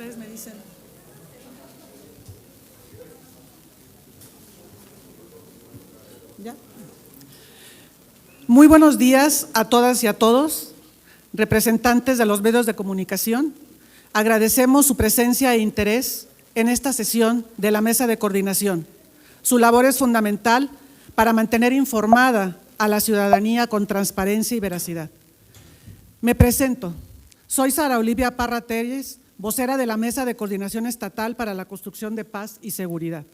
Ustedes me dicen. ¿Ya? Muy buenos días a todas y a todos, representantes de los medios de comunicación. Agradecemos su presencia e interés en esta sesión de la Mesa de Coordinación. Su labor es fundamental para mantener informada a la ciudadanía con transparencia y veracidad. Me presento. Soy Sara Olivia Parra Telles, vocera de la Mesa de Coordinación Estatal para la Construcción de Paz y Seguridad.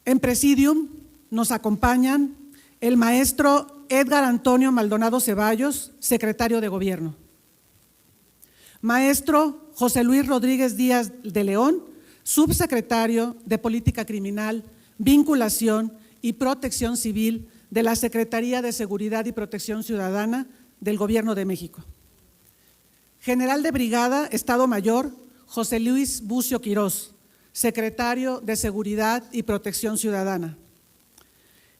En Presidium nos acompañan el maestro Edgar Antonio Maldonado Ceballos, secretario de Gobierno. Maestro José Luis Rodríguez Díaz de León, subsecretario de Política Criminal, Vinculación y Protección Civil de la Secretaría de Seguridad y Protección Ciudadana del Gobierno de México. General de Brigada, Estado Mayor, José Luis Bucio Quirós, secretario de Seguridad y Protección Ciudadana.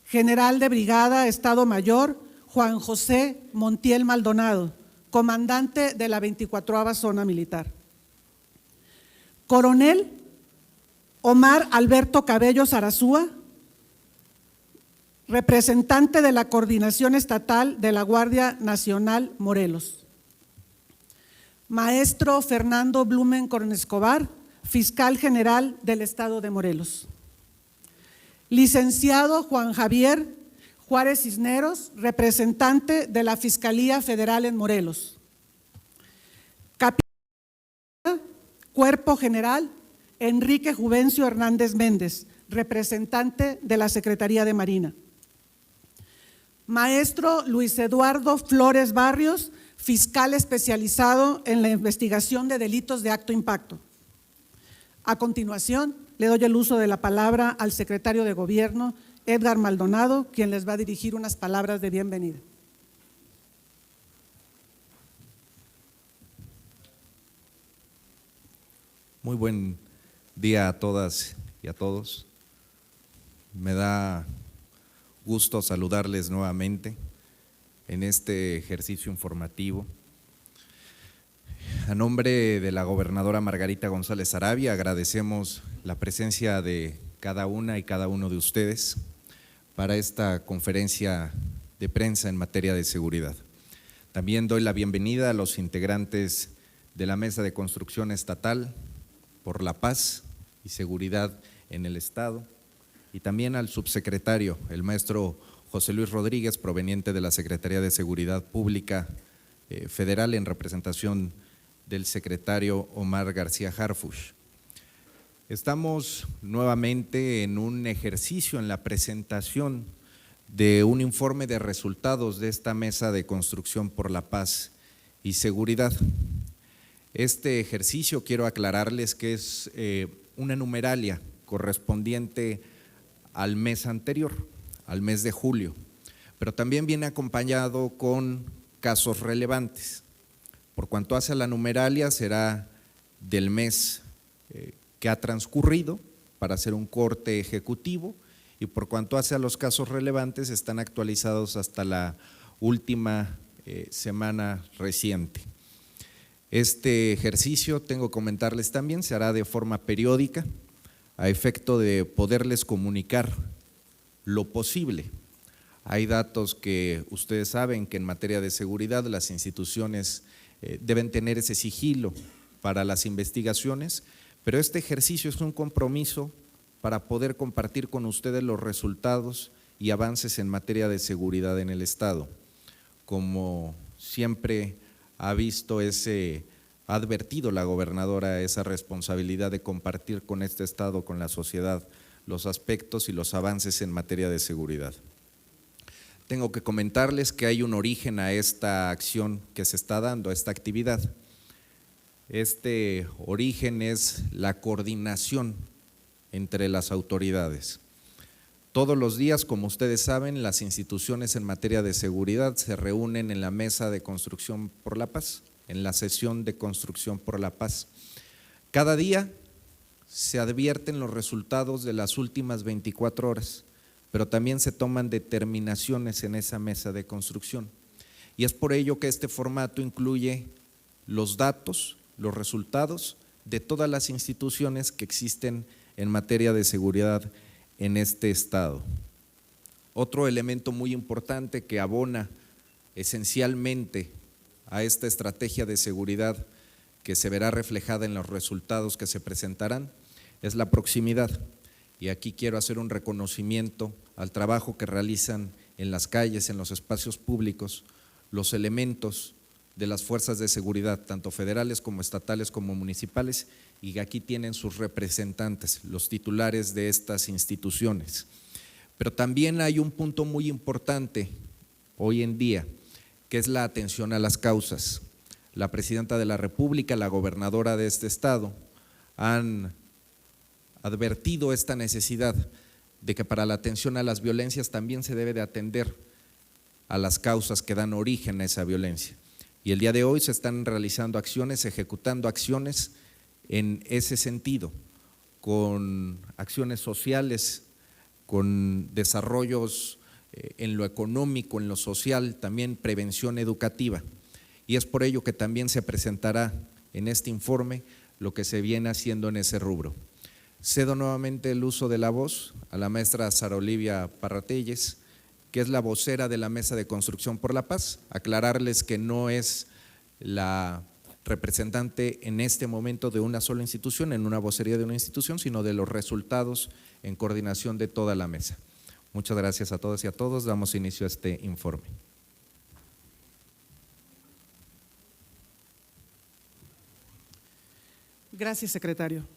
General de Brigada, Estado Mayor, Juan José Montiel Maldonado, comandante de la 24ª Zona Militar. Coronel Omar Alberto Cabello Zarazúa, representante de la Coordinación Estatal de la Guardia Nacional Morelos. Maestro Fernando Blumen Cornescobar, fiscal general del Estado de Morelos. Licenciado Juan Javier Juárez Cisneros, representante de la Fiscalía Federal en Morelos. Capitán Cuerpo General Enrique Juvencio Hernández Méndez, representante de la Secretaría de Marina. Maestro Luis Eduardo Flores Barrios, fiscal especializado en la investigación de delitos de alto impacto. A continuación, le doy el uso de la palabra al secretario de Gobierno, Edgar Maldonado, quien les va a dirigir unas palabras de bienvenida. Muy buen día a todas y a todos. Me da gusto saludarles nuevamente en este ejercicio informativo. A nombre de la gobernadora Margarita González Arabia, agradecemos la presencia de cada una y cada uno de ustedes para esta conferencia de prensa en materia de seguridad. También doy la bienvenida a los integrantes de la Mesa de Construcción Estatal por la Paz y Seguridad en el Estado y también al subsecretario, el maestro José Luis Rodríguez, proveniente de la Secretaría de Seguridad Pública Federal en representación del secretario Omar García Harfuch. Estamos nuevamente en un ejercicio en la presentación de un informe de resultados de esta Mesa de Construcción por la Paz y Seguridad. Este ejercicio quiero aclararles que es una numeralia correspondiente al mes anterior, al mes de julio, pero también viene acompañado con casos relevantes. Por cuanto hace a la numeralia, será del mes que ha transcurrido para hacer un corte ejecutivo, y por cuanto hace a los casos relevantes, están actualizados hasta la última semana reciente. Este ejercicio, tengo que comentarles también, se hará de forma periódica a efecto de poderles comunicar lo posible. Hay datos que ustedes saben que en materia de seguridad las instituciones deben tener ese sigilo para las investigaciones, pero este ejercicio es un compromiso para poder compartir con ustedes los resultados y avances en materia de seguridad en el Estado. Como siempre ha advertido la gobernadora esa responsabilidad de compartir con este Estado, con la sociedad, los aspectos y los avances en materia de seguridad. Tengo que comentarles que hay un origen a esta acción que se está dando, a esta actividad. Este origen es la coordinación entre las autoridades. Todos los días, como ustedes saben, las instituciones en materia de seguridad se reúnen en la Mesa de Construcción por la Paz, en la sesión de Construcción por la Paz. Cada día se advierten los resultados de las últimas 24 horas, pero también se toman determinaciones en esa mesa de construcción. Y es por ello que este formato incluye los datos, los resultados de todas las instituciones que existen en materia de seguridad en este estado. Otro elemento muy importante que abona esencialmente a esta estrategia de seguridad que se verá reflejada en los resultados que se presentarán es la proximidad. Y aquí quiero hacer un reconocimiento al trabajo que realizan en las calles, en los espacios públicos, los elementos de las fuerzas de seguridad, tanto federales como estatales como municipales, y aquí tienen sus representantes, los titulares de estas instituciones. Pero también hay un punto muy importante hoy en día, que es la atención a las causas. La Presidenta de la República, la gobernadora de este estado, han advertido esta necesidad de que para la atención a las violencias también se debe de atender a las causas que dan origen a esa violencia. Y el día de hoy se están realizando acciones, ejecutando acciones en ese sentido, con acciones sociales, con desarrollos en lo económico, en lo social, también prevención educativa. Y es por ello que también se presentará en este informe lo que se viene haciendo en ese rubro. Cedo nuevamente el uso de la voz a la maestra Sara Olivia Parratelles, que es la vocera de la Mesa de Construcción por la Paz. Aclararles que no es la representante en este momento de una sola institución, en una vocería de una institución, sino de los resultados en coordinación de toda la mesa. Muchas gracias a todas y a todos. Damos inicio a este informe. Gracias, secretario.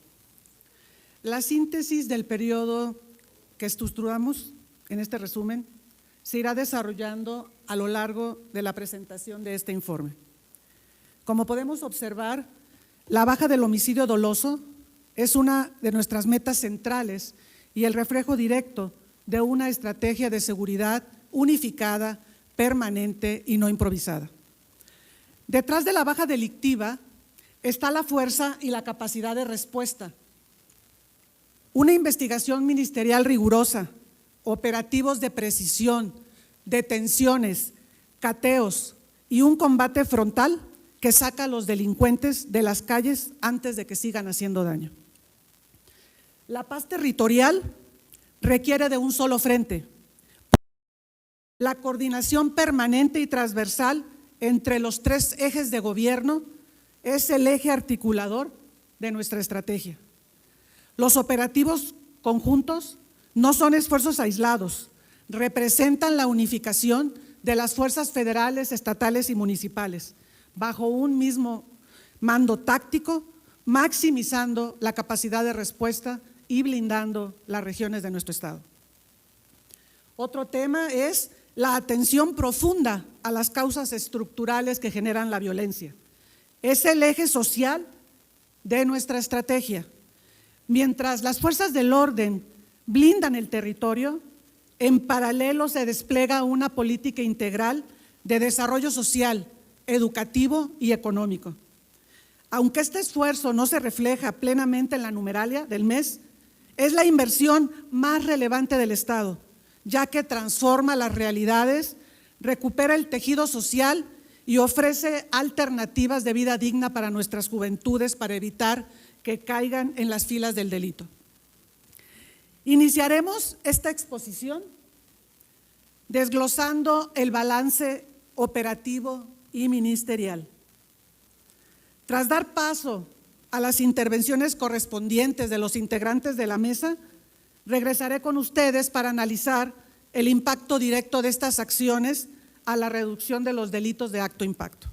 La síntesis del periodo que estructuramos en este resumen se irá desarrollando a lo largo de la presentación de este informe. Como podemos observar, la baja del homicidio doloso es una de nuestras metas centrales y el reflejo directo de una estrategia de seguridad unificada, permanente y no improvisada. Detrás de la baja delictiva está la fuerza y la capacidad de respuesta. Una investigación ministerial rigurosa, operativos de precisión, detenciones, cateos y un combate frontal que saca a los delincuentes de las calles antes de que sigan haciendo daño. La paz territorial requiere de un solo frente. La coordinación permanente y transversal entre los tres ejes de gobierno es el eje articulador de nuestra estrategia. Los operativos conjuntos no son esfuerzos aislados, representan la unificación de las fuerzas federales, estatales y municipales bajo un mismo mando táctico, maximizando la capacidad de respuesta y blindando las regiones de nuestro estado. Otro tema es la atención profunda a las causas estructurales que generan la violencia. Es el eje social de nuestra estrategia. Mientras las fuerzas del orden blindan el territorio, en paralelo se despliega una política integral de desarrollo social, educativo y económico. Aunque este esfuerzo no se refleja plenamente en la numeralia del mes, es la inversión más relevante del Estado, ya que transforma las realidades, recupera el tejido social y ofrece alternativas de vida digna para nuestras juventudes para evitar que caigan en las filas del delito. Iniciaremos esta exposición desglosando el balance operativo y ministerial. Tras dar paso a las intervenciones correspondientes de los integrantes de la mesa, regresaré con ustedes para analizar el impacto directo de estas acciones a la reducción de los delitos de alto impacto.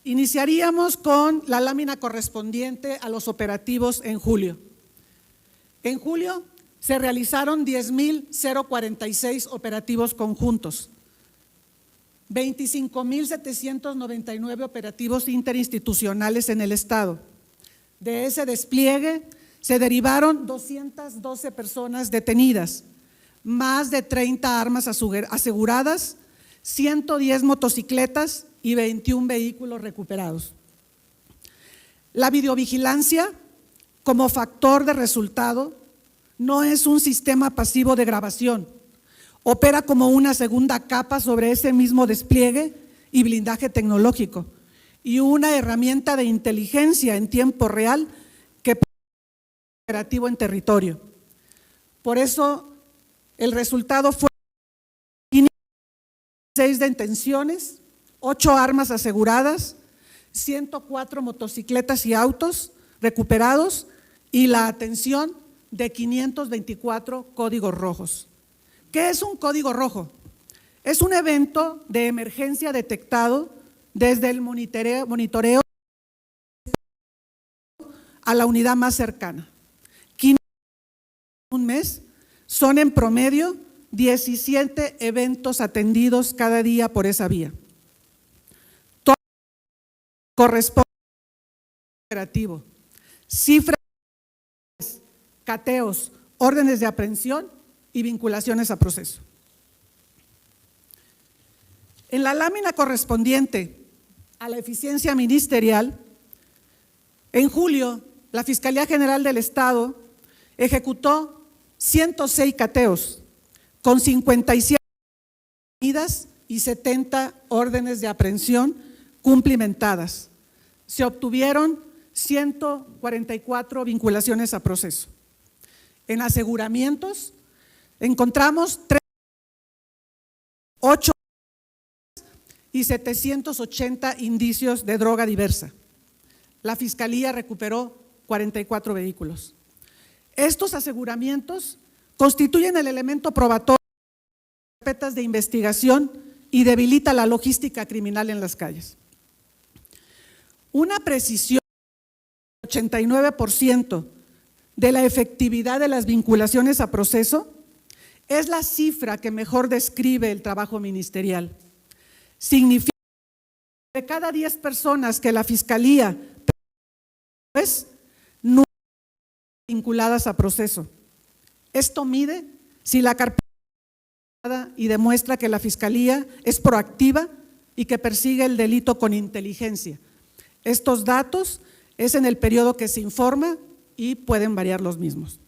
Iniciaríamos con la lámina correspondiente a los operativos en julio. En julio se realizaron 10,046 operativos conjuntos, 25,799 operativos interinstitucionales en el estado. De ese despliegue se derivaron 212 personas detenidas, más de 30 armas aseguradas, 110 motocicletas y 21 vehículos recuperados. La videovigilancia como factor de resultado no es un sistema pasivo de grabación opera como una segunda capa sobre ese mismo despliegue y blindaje tecnológico y una herramienta de inteligencia en tiempo real que puede ser operativo en territorio. Por eso el resultado fue 6 detenciones, 8 armas aseguradas, 104 motocicletas y autos recuperados y la atención de 524 códigos rojos. ¿Qué es un código rojo? Es un evento de emergencia detectado desde el monitoreo a la unidad más cercana. 500 en un mes son en promedio 17 eventos atendidos cada día por esa vía. Todo corresponde al operativo. Cifras, cateos, órdenes de aprehensión y vinculaciones a proceso. En la lámina correspondiente a la eficiencia ministerial, en julio, la Fiscalía General del Estado ejecutó 106 cateos con 57 medidas y 70 órdenes de aprehensión cumplimentadas. Se obtuvieron 144 vinculaciones a proceso. En aseguramientos encontramos 8 y 780 indicios de droga diversa. La Fiscalía recuperó 44 vehículos. Estos aseguramientos constituyen el elemento probatorio de carpetas de investigación y debilita la logística criminal en las calles. Una precisión del 89% de la efectividad de las vinculaciones a proceso es la cifra que mejor describe el trabajo ministerial. Significa que de cada 10 personas que la Fiscalía no vinculadas a proceso. Esto mide si la carpeta y demuestra que la Fiscalía es proactiva y que persigue el delito con inteligencia. Estos datos es en el periodo que se informa y pueden variar los mismos.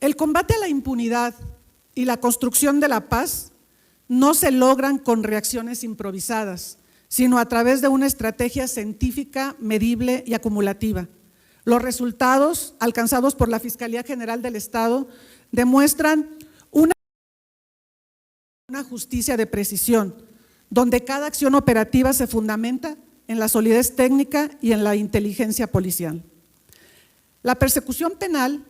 El combate a la impunidad y la construcción de la paz no se logran con reacciones improvisadas, sino a través de una estrategia científica, medible y acumulativa. Los resultados alcanzados por la Fiscalía General del Estado demuestran una justicia de precisión, donde cada acción operativa se fundamenta en la solidez técnica y en la inteligencia policial. La persecución penal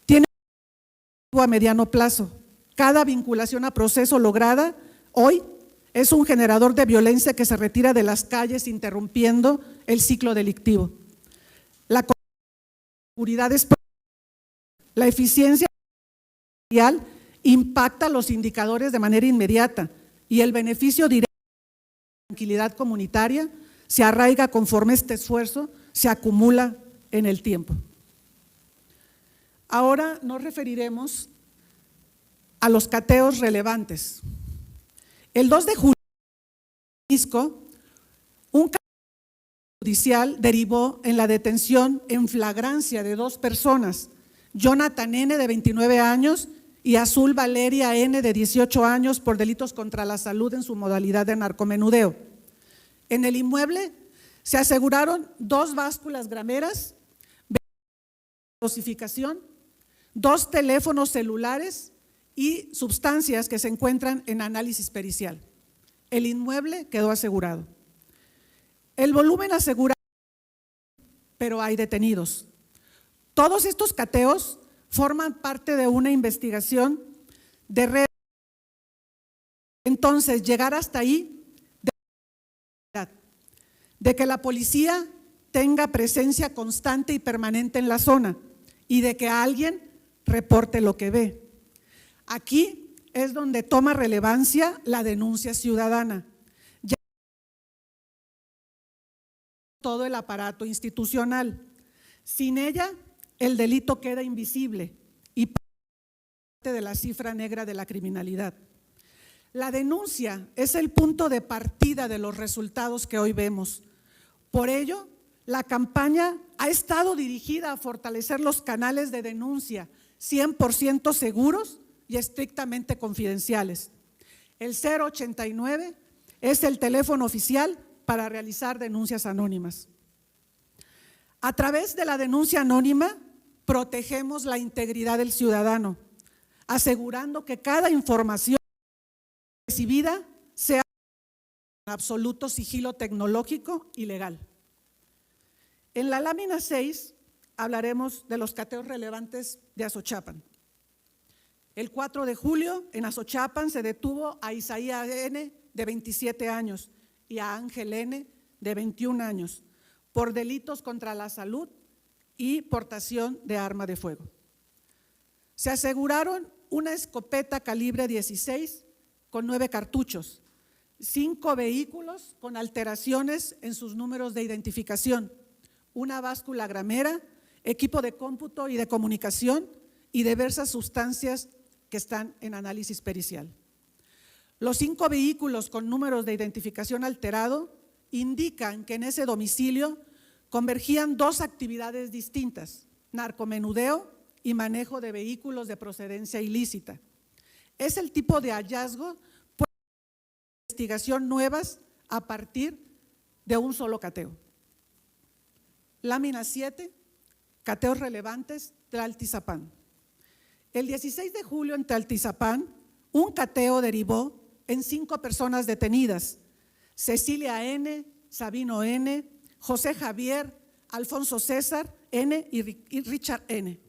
tiene un objetivo a mediano plazo. Cada vinculación a proceso lograda hoy es un generador de violencia que se retira de las calles interrumpiendo el ciclo delictivo. La seguridad es la eficiencia policial impacta los indicadores de manera inmediata y el beneficio directo de la tranquilidad comunitaria se arraiga conforme este esfuerzo se acumula en el tiempo. Ahora nos referiremos a los cateos relevantes. El 2 de julio, un cateo judicial derivó en la detención en flagrancia de 2 personas, Jonathan N., de 29 años, y Azul Valeria N., de 18 años, por delitos contra la salud en su modalidad de narcomenudeo. En el inmueble se aseguraron 2 básculas grameras, dosificación, 2 teléfonos celulares y sustancias que se encuentran en análisis pericial. El inmueble quedó asegurado. El volumen asegurado, pero hay detenidos. Todos estos cateos forman parte de una investigación de red. Entonces, llegar hasta ahí de que la policía tenga presencia constante y permanente en la zona y de que alguien reporte lo que ve. Aquí es donde toma relevancia la denuncia ciudadana. Ya todo el aparato institucional. Sin ella, el delito queda invisible y parte de la cifra negra de la criminalidad. La denuncia es el punto de partida de los resultados que hoy vemos. Por ello, la campaña ha estado dirigida a fortalecer los canales de denuncia 100% seguros y estrictamente confidenciales. El 089 es el teléfono oficial para realizar denuncias anónimas. A través de la denuncia anónima, protegemos la integridad del ciudadano, asegurando que cada información recibida sea en absoluto sigilo tecnológico y legal. En la lámina 6 hablaremos de los cateos relevantes de Azochapan. El 4 de julio en Azochapan se detuvo a Isaías N., de 27 años, y a Ángel N., de 21 años, por delitos contra la salud y portación de arma de fuego. Se aseguraron una escopeta calibre 16 con 9 cartuchos, 5 vehículos con alteraciones en sus números de identificación, una báscula gramera, equipo de cómputo y de comunicación y diversas sustancias que están en análisis pericial. Los 5 vehículos con números de identificación alterado indican que en ese domicilio convergían 2 actividades distintas: narcomenudeo y manejo de vehículos de procedencia ilícita. Es el tipo de hallazgo de investigación nuevas a partir de un solo cateo. Lámina 7, cateos relevantes de Tlaltizapán. El 16 de julio en Tlaltizapán, un cateo derivó en 5 personas detenidas: Cecilia N., Sabino N., José Javier, Alfonso César N. y Richard N.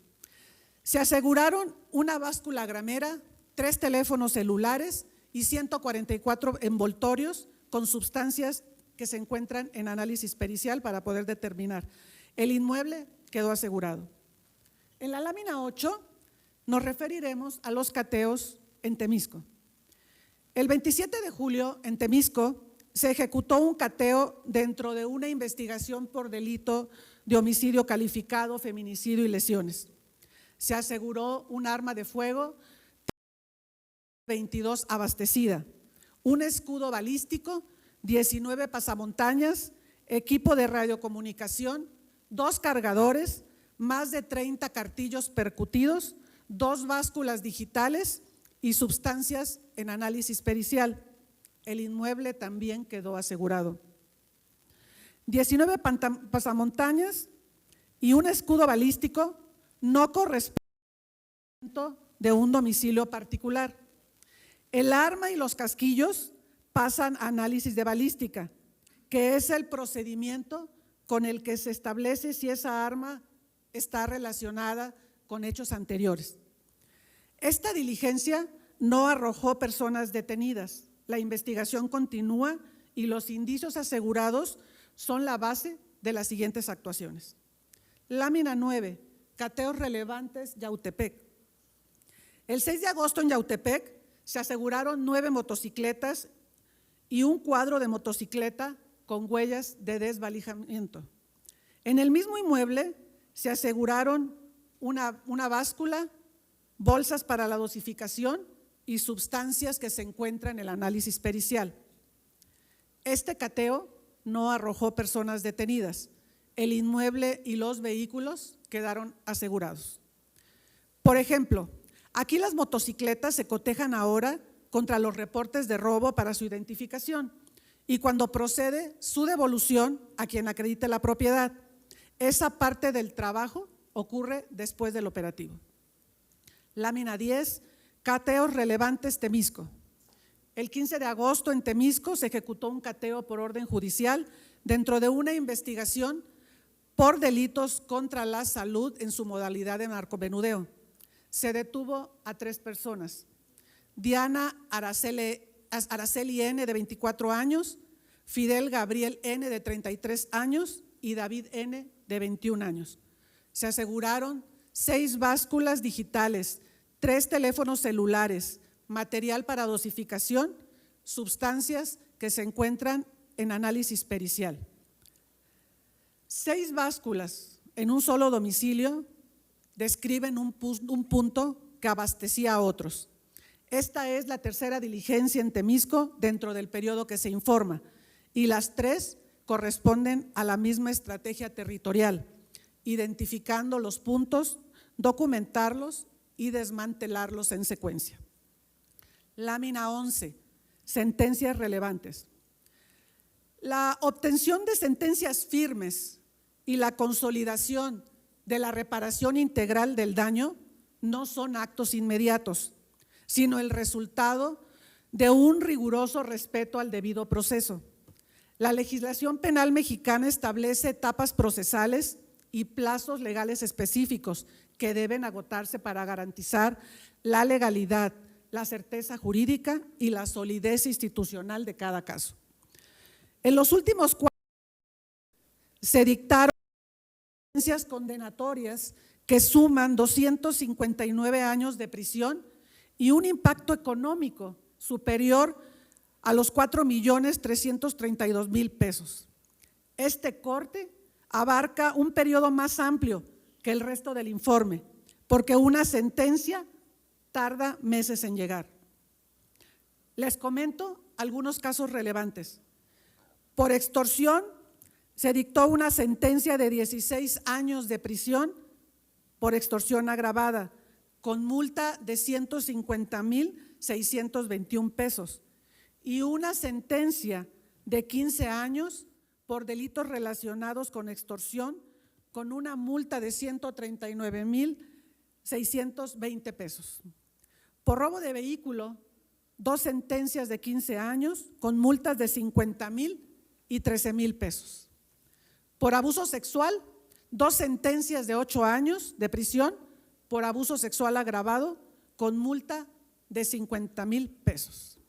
Se aseguraron una báscula gramera, 3 teléfonos celulares y 144 envoltorios con sustancias que se encuentran en análisis pericial para poder determinar. El inmueble quedó asegurado. En la lámina 8 nos referiremos a los cateos en Temisco. El 27 de julio en Temisco se ejecutó un cateo dentro de una investigación por delito de homicidio calificado, feminicidio y lesiones. Se aseguró un arma de fuego 22 abastecida, un escudo balístico, 19 pasamontañas, equipo de radiocomunicación, 2 cargadores, más de 30 cartillos percutidos, 2 básculas digitales y sustancias en análisis pericial. El inmueble también quedó asegurado. 19 pasamontañas y un escudo balístico no corresponden de un domicilio particular. El arma y los casquillos pasan a análisis de balística, que es el procedimiento con el que se establece si esa arma está relacionada con hechos anteriores. Esta diligencia no arrojó personas detenidas. La investigación continúa y los indicios asegurados son la base de las siguientes actuaciones. Lámina 9, cateos relevantes Yautepec. El 6 de agosto en Yautepec se aseguraron 9 motocicletas y un cuadro de motocicleta con huellas de desvalijamiento. En el mismo inmueble se aseguraron una báscula, bolsas para la dosificación y sustancias que se encuentran en el análisis pericial. Este cateo no arrojó personas detenidas. El inmueble y los vehículos quedaron asegurados. Por ejemplo, aquí las motocicletas se cotejan ahora contra los reportes de robo para su identificación y cuando procede su devolución a quien acredite la propiedad. Esa parte del trabajo ocurre después del operativo. Lámina 10, cateos relevantes Temisco. El 15 de agosto en Temisco se ejecutó un cateo por orden judicial dentro de una investigación por delitos contra la salud en su modalidad de narcomenudeo. Se detuvo a 3 personas: Diana Araceli N., de 24 años, Fidel Gabriel N., de 33 años y David N., de 21 años. Se aseguraron 6 básculas digitales, 3 teléfonos celulares, material para dosificación, sustancias que se encuentran en análisis pericial. 6 básculas en un solo domicilio describen un punto que abastecía a otros. Esta es la tercera diligencia en Temisco dentro del periodo que se informa y las 3 corresponden a la misma estrategia territorial, identificando los puntos, documentarlos y desmantelarlos en secuencia. Lámina 11. Sentencias relevantes. La obtención de sentencias firmes y la consolidación de la reparación integral del daño no son actos inmediatos, sino el resultado de un riguroso respeto al debido proceso. La legislación penal mexicana establece etapas procesales y plazos legales específicos que deben agotarse para garantizar la legalidad, la certeza jurídica y la solidez institucional de cada caso. En los últimos 4 años se dictaron sentencias condenatorias que suman 259 años de prisión y un impacto económico superior a los 4.332.000 pesos. Este corte abarca un periodo más amplio que el resto del informe, porque una sentencia tarda meses en llegar. Les comento algunos casos relevantes. Por extorsión se dictó una sentencia de 16 años de prisión por extorsión agravada, con multa de 150.621 pesos y una sentencia de 15 años por delitos relacionados con extorsión, con una multa de 139.620 pesos. Por robo de vehículo, 2 sentencias de 15 años con multas de 50,000 y 13,000 pesos. Por abuso sexual, 2 sentencias de 8 años de prisión por abuso sexual agravado con multa de 50,000 pesos.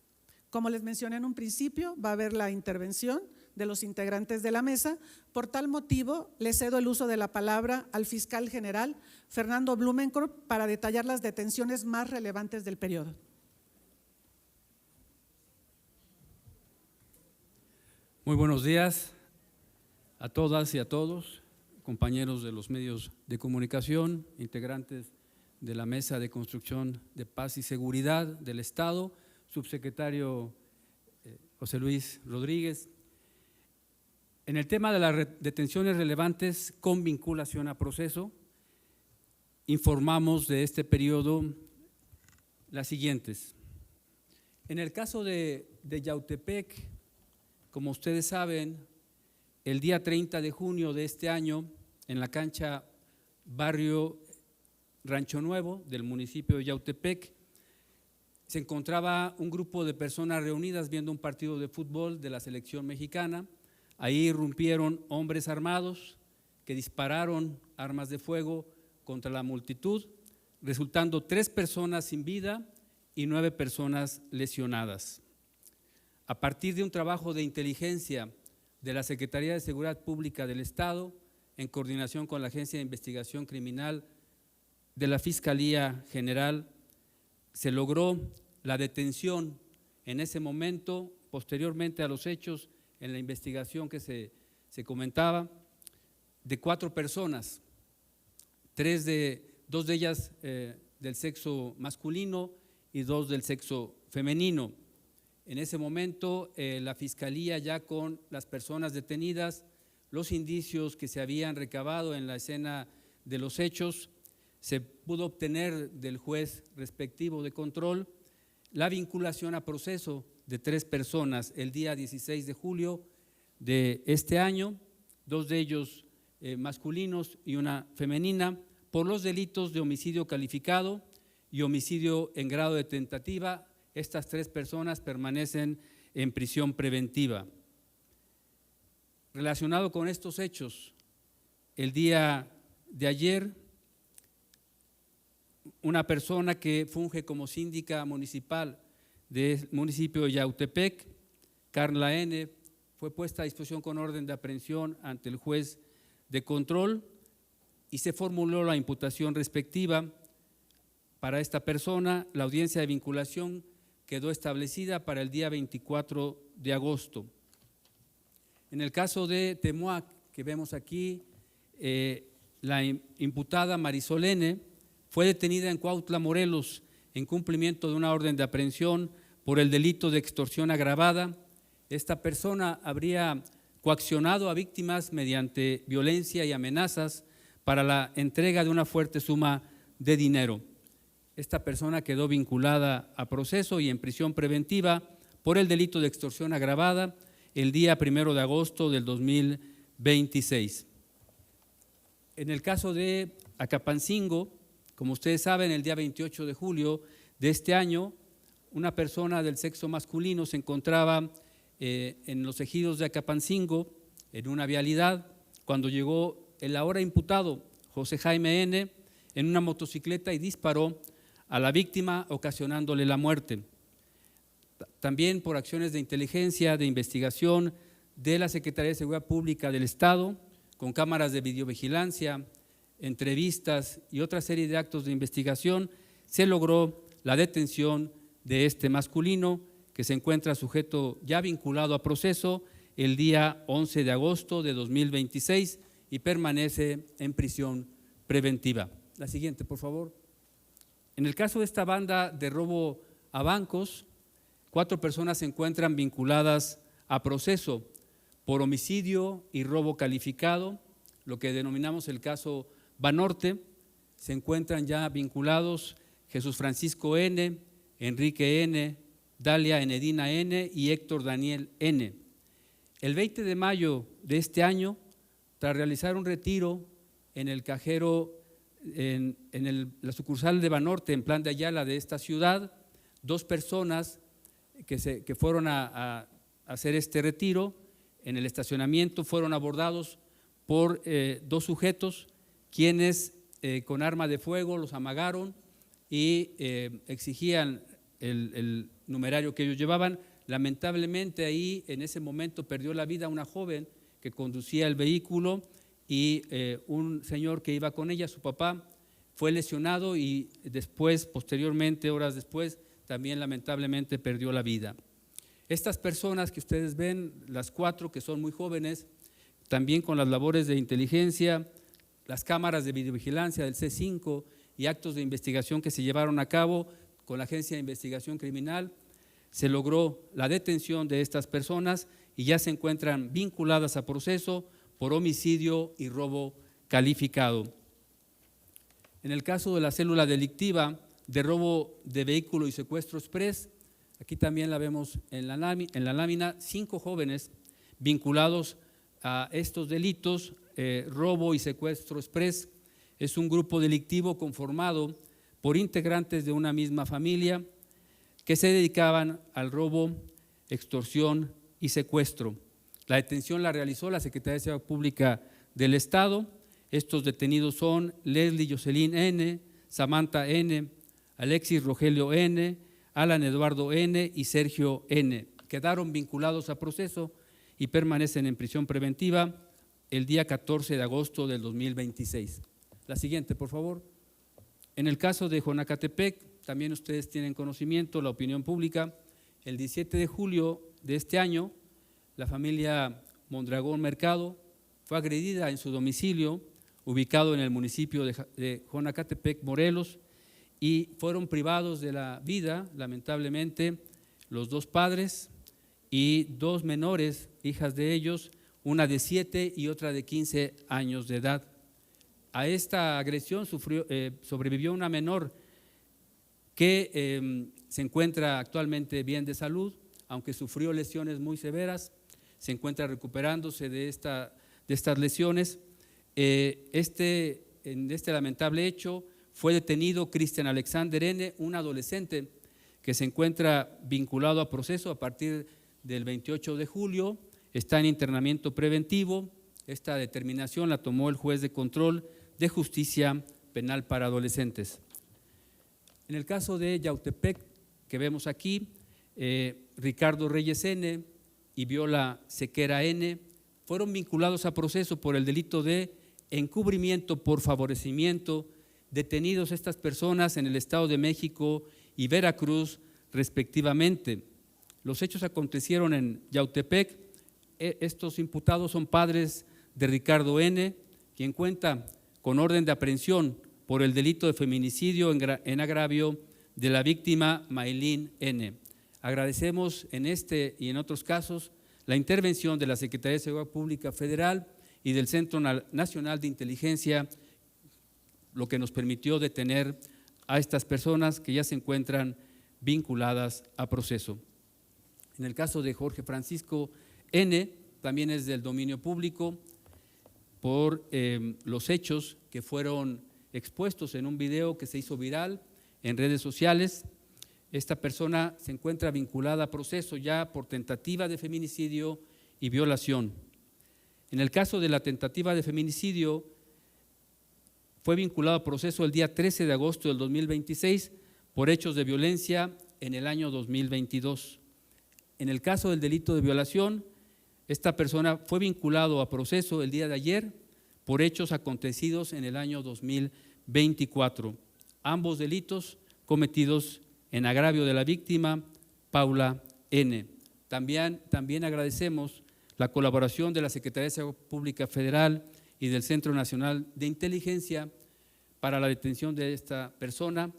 Como les mencioné en un principio, va a haber la intervención de los integrantes de la mesa. Por tal motivo, le cedo el uso de la palabra al fiscal general Fernando Blumenkopf para detallar las detenciones más relevantes del periodo. Muy buenos días a todas y a todos, compañeros de los medios de comunicación, integrantes de la Mesa de Construcción de Paz y Seguridad del Estado, subsecretario José Luis Rodríguez. En el tema de las detenciones relevantes con vinculación a proceso, informamos de este periodo las siguientes. En el caso de Yautepec, como ustedes saben, el día 30 de junio de este año, en la cancha Barrio Rancho Nuevo del municipio de Yautepec, se encontraba un grupo de personas reunidas viendo un partido de fútbol de la selección mexicana. Ahí irrumpieron hombres armados que dispararon armas de fuego contra la multitud, resultando 3 personas sin vida y 9 personas lesionadas. A partir de un trabajo de inteligencia de la Secretaría de Seguridad Pública del Estado, en coordinación con la Agencia de Investigación Criminal de la Fiscalía General, se logró la detención en ese momento, posteriormente a los hechos, en la investigación que se comentaba, de 4 personas, 2 de ellas del sexo masculino y 2 del sexo femenino. En ese momento la Fiscalía, ya con las personas detenidas, los indicios que se habían recabado en la escena de los hechos, se pudo obtener del juez respectivo de control la vinculación a proceso de 3 personas el día 16 de julio de este año, 2 de ellos masculinos y una femenina, por los delitos de homicidio calificado y homicidio en grado de tentativa. Estas 3 personas permanecen en prisión preventiva. Relacionado con estos hechos, el día de ayer, una persona que funge como síndica municipal del municipio de Yautepec, Carla N., fue puesta a disposición con orden de aprehensión ante el juez de control y se formuló la imputación respectiva para esta persona. La audiencia de vinculación quedó establecida para el día 24 de agosto. En el caso de Temuac, que vemos aquí, la imputada Marisol N. fue detenida en Cuautla, Morelos, en cumplimiento de una orden de aprehensión por el delito de extorsión agravada. Esta persona habría coaccionado a víctimas mediante violencia y amenazas para la entrega de una fuerte suma de dinero. esta persona quedó vinculada a proceso y en prisión preventiva por el delito de extorsión agravada el día 1 de agosto del 2026. En el caso de Acapancingo, como ustedes saben, el día 28 de julio de este año, una persona del sexo masculino se encontraba en los ejidos de Acapancingo, en una vialidad, cuando llegó el ahora imputado José Jaime N. en una motocicleta y disparó a la víctima, ocasionándole la muerte. También por acciones de inteligencia, de investigación de la Secretaría de Seguridad Pública del Estado, con cámaras de videovigilancia, entrevistas y otra serie de actos de investigación, se logró la detención de este masculino, que se encuentra sujeto ya vinculado a proceso el día 11 de agosto de 2026 y permanece en prisión preventiva. La siguiente, por favor. En el caso de esta banda de robo a bancos, 4 personas se encuentran vinculadas a proceso por homicidio y robo calificado, lo que denominamos el caso Banorte. Se encuentran ya vinculados Jesús Francisco N., Enrique N., Dalia Enedina N. y Héctor Daniel N. El 20 de mayo de este año, tras realizar un retiro en el cajero, en la sucursal de Banorte, en Plan de Ayala de esta ciudad, 2 personas que fueron a hacer este retiro en el estacionamiento fueron abordados por 2 sujetos, quienes con arma de fuego los amagaron y exigían el numerario que ellos llevaban. Lamentablemente ahí en ese momento perdió la vida una joven que conducía el vehículo y un señor que iba con ella, su papá, fue lesionado y después, posteriormente, horas después, también lamentablemente perdió la vida. Estas personas que ustedes ven, las 4 que son muy jóvenes, también con las labores de inteligencia, las cámaras de videovigilancia del C5 y actos de investigación que se llevaron a cabo con la Agencia de Investigación Criminal, se logró la detención de estas personas y ya se encuentran vinculadas a proceso por homicidio y robo calificado. En el caso de la célula delictiva de robo de vehículo y secuestro express, aquí también la vemos en la lámina, 5 jóvenes vinculados a estos delitos, robo y secuestro express. Es un grupo delictivo conformado por integrantes de una misma familia que se dedicaban al robo, extorsión y secuestro. La detención la realizó la Secretaría de Seguridad Pública del Estado. Estos detenidos son Leslie Jocelyn N., Samantha N., Alexis Rogelio N., Alan Eduardo N. y Sergio N. Quedaron vinculados a proceso y permanecen en prisión preventiva el día 14 de agosto del 2026. La siguiente, por favor. En el caso de Jonacatepec, también ustedes tienen conocimiento, la opinión pública, el 17 de julio de este año, la familia Mondragón Mercado fue agredida en su domicilio, ubicado en el municipio de Jonacatepec, Morelos, y fueron privados de la vida, lamentablemente, los 2 padres y 2 menores, hijas de ellos, una de 7 y otra de 15 años de edad. A esta agresión sobrevivió una menor que se encuentra actualmente bien de salud, aunque sufrió lesiones muy severas, se encuentra recuperándose de estas lesiones. En este lamentable hecho fue detenido Cristian Alexander N., un adolescente que se encuentra vinculado a proceso a partir del 28 de julio, está en internamiento preventivo. Esta determinación la tomó el juez de control de justicia penal para adolescentes. En el caso de Yautepec, que vemos aquí, Ricardo Reyes N. y Viola Sequera N. fueron vinculados a proceso por el delito de encubrimiento por favorecimiento, detenidos estas personas en el Estado de México y Veracruz respectivamente. Los hechos acontecieron en Yautepec. Estos imputados son padres de Ricardo N., quien cuenta con orden de aprehensión por el delito de feminicidio en agravio de la víctima Maylin N. Agradecemos en este y en otros casos la intervención de la Secretaría de Seguridad Pública Federal y del Centro Nacional de Inteligencia, lo que nos permitió detener a estas personas que ya se encuentran vinculadas a proceso. En el caso de Jorge Francisco N., también es del dominio público por los hechos que fueron expuestos en un video que se hizo viral en redes sociales. Esta persona se encuentra vinculada a proceso ya por tentativa de feminicidio y violación. En el caso de la tentativa de feminicidio, fue vinculado a proceso el día 13 de agosto del 2026 por hechos de violencia en el año 2022. En el caso del delito de violación, esta persona fue vinculado a proceso el día de ayer por hechos acontecidos en el año 2024. Ambos delitos cometidos en agravio de la víctima, Paula N. También agradecemos la colaboración de la Secretaría de Seguridad Pública Federal y del Centro Nacional de Inteligencia para la detención de esta persona.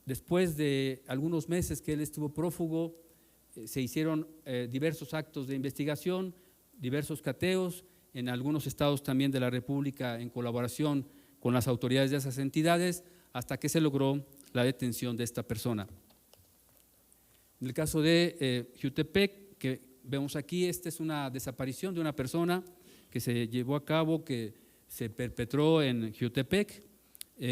Después de algunos meses que él estuvo prófugo, se hicieron diversos actos de investigación, diversos cateos en algunos estados también de la República en colaboración con las autoridades de esas entidades, hasta que se logró la detención de esta persona. En el caso de Jiutepec, que vemos aquí, esta es una desaparición de una persona que se llevó a cabo, que se perpetró en Jiutepec.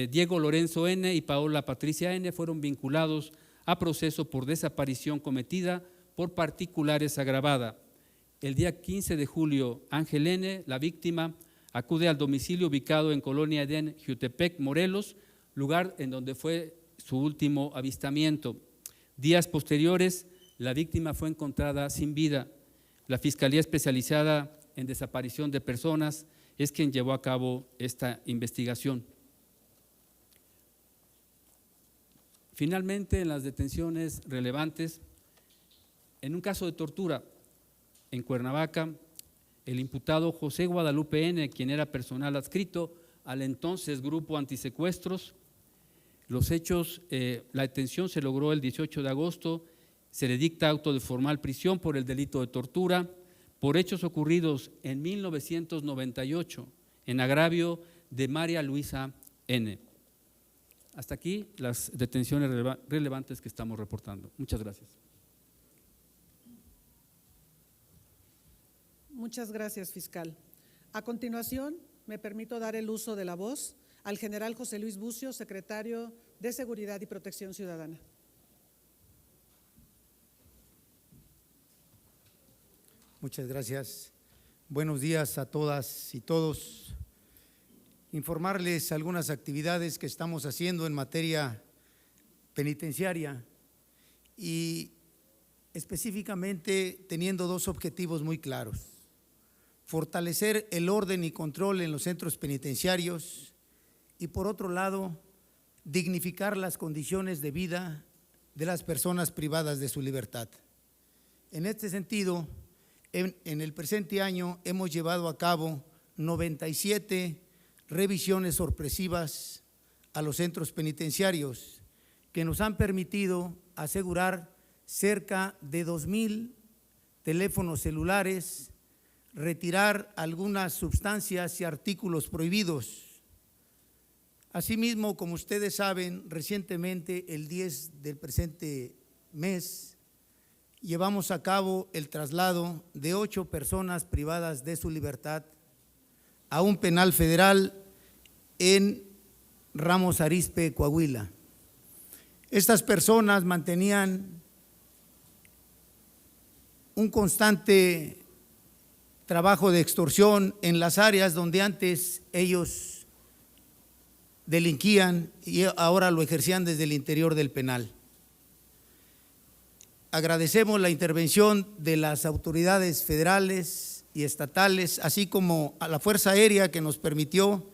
Diego Lorenzo N. y Paola Patricia N. fueron vinculados a proceso por desaparición cometida por particulares agravada. El día 15 de julio, Ángel N., la víctima, acude al domicilio ubicado en Colonia Edén, Jiutepec, Morelos, lugar en donde fue su último avistamiento. Días posteriores, la víctima fue encontrada sin vida. La Fiscalía Especializada en Desaparición de Personas es quien llevó a cabo esta investigación. Finalmente, en las detenciones relevantes, en un caso de tortura en Cuernavaca, el imputado José Guadalupe N., quien era personal adscrito al entonces Grupo Antisecuestros, los hechos, la detención se logró el 18 de agosto, se le dicta auto de formal prisión por el delito de tortura, por hechos ocurridos en 1998, en agravio de María Luisa N. Hasta aquí las detenciones relevantes que estamos reportando. Muchas gracias. Muchas gracias, fiscal. A continuación, me permito dar el uso de la voz al general José Luis Bucio, secretario de Seguridad y Protección Ciudadana. Muchas gracias. Buenos días a todas y todos. Informarles algunas actividades que estamos haciendo en materia penitenciaria y específicamente teniendo dos objetivos muy claros: fortalecer el orden y control en los centros penitenciarios y, por otro lado, dignificar las condiciones de vida de las personas privadas de su libertad. En este sentido, en el presente año hemos llevado a cabo 97 revisiones sorpresivas a los centros penitenciarios que nos han permitido asegurar cerca de 2,000 teléfonos celulares, retirar algunas sustancias y artículos prohibidos. Asimismo, como ustedes saben, recientemente, el 10 del presente mes, llevamos a cabo el traslado de 8 personas privadas de su libertad a un penal federal en Ramos Arizpe, Coahuila. Estas personas mantenían un constante trabajo de extorsión en las áreas donde antes ellos delinquían y ahora lo ejercían desde el interior del penal. Agradecemos la intervención de las autoridades federales y estatales, así como a la Fuerza Aérea, que nos permitió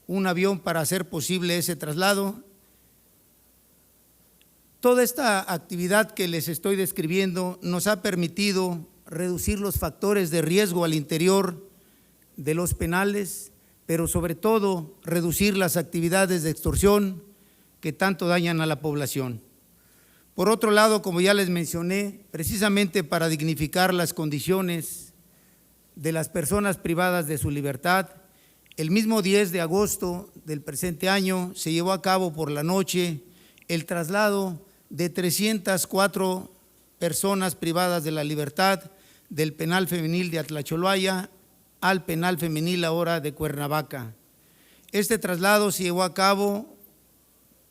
un avión para hacer posible ese traslado. Toda esta actividad que les estoy describiendo nos ha permitido reducir los factores de riesgo al interior de los penales, pero sobre todo reducir las actividades de extorsión que tanto dañan a la población. Por otro lado, como ya les mencioné, precisamente para dignificar las condiciones de las personas privadas de su libertad, el mismo 10 de agosto del presente año se llevó a cabo por la noche el traslado de 304 personas privadas de la libertad del penal femenil de Atlacholoaya al penal femenil ahora de Cuernavaca. Este traslado se llevó a cabo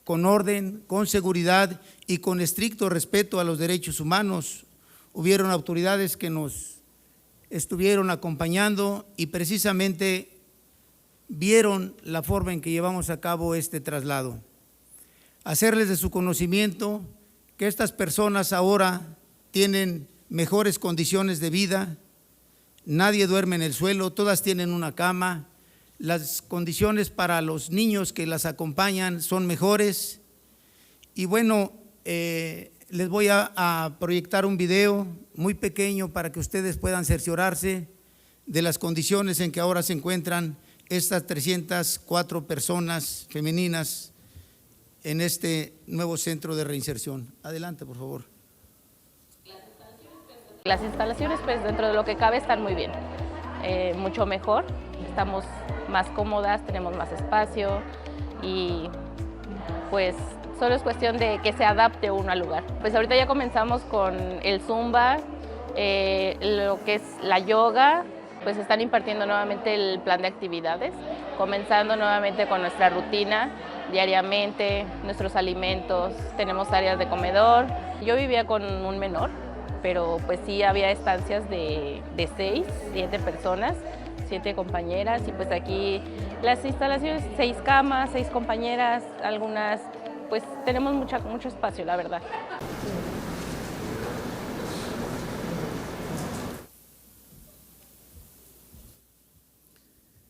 con orden, con seguridad y con estricto respeto a los derechos humanos. Hubieron autoridades que nos estuvieron acompañando y precisamente vieron la forma en que llevamos a cabo este traslado. Hacerles de su conocimiento que estas personas ahora tienen mejores condiciones de vida, nadie duerme en el suelo, todas tienen una cama, las condiciones para los niños que las acompañan son mejores. Y bueno, les voy a proyectar un video muy pequeño para que ustedes puedan cerciorarse de las condiciones en que ahora se encuentran estas 304 personas femeninas en este nuevo centro de reinserción. Adelante, por favor. Las instalaciones, pues dentro de lo que cabe, están muy bien, mucho mejor, estamos más cómodas, tenemos más espacio y pues solo es cuestión de que se adapte uno al lugar. Pues ahorita ya comenzamos con el zumba, lo que es la yoga, pues están impartiendo nuevamente el plan de actividades, comenzando nuevamente con nuestra rutina diariamente, nuestros alimentos, tenemos áreas de comedor. Yo vivía con un menor, pero pues sí había estancias de 6, 7 personas, 7 compañeras, y pues aquí las instalaciones, 6 camas, 6 compañeras, algunas, pues tenemos mucho espacio, la verdad.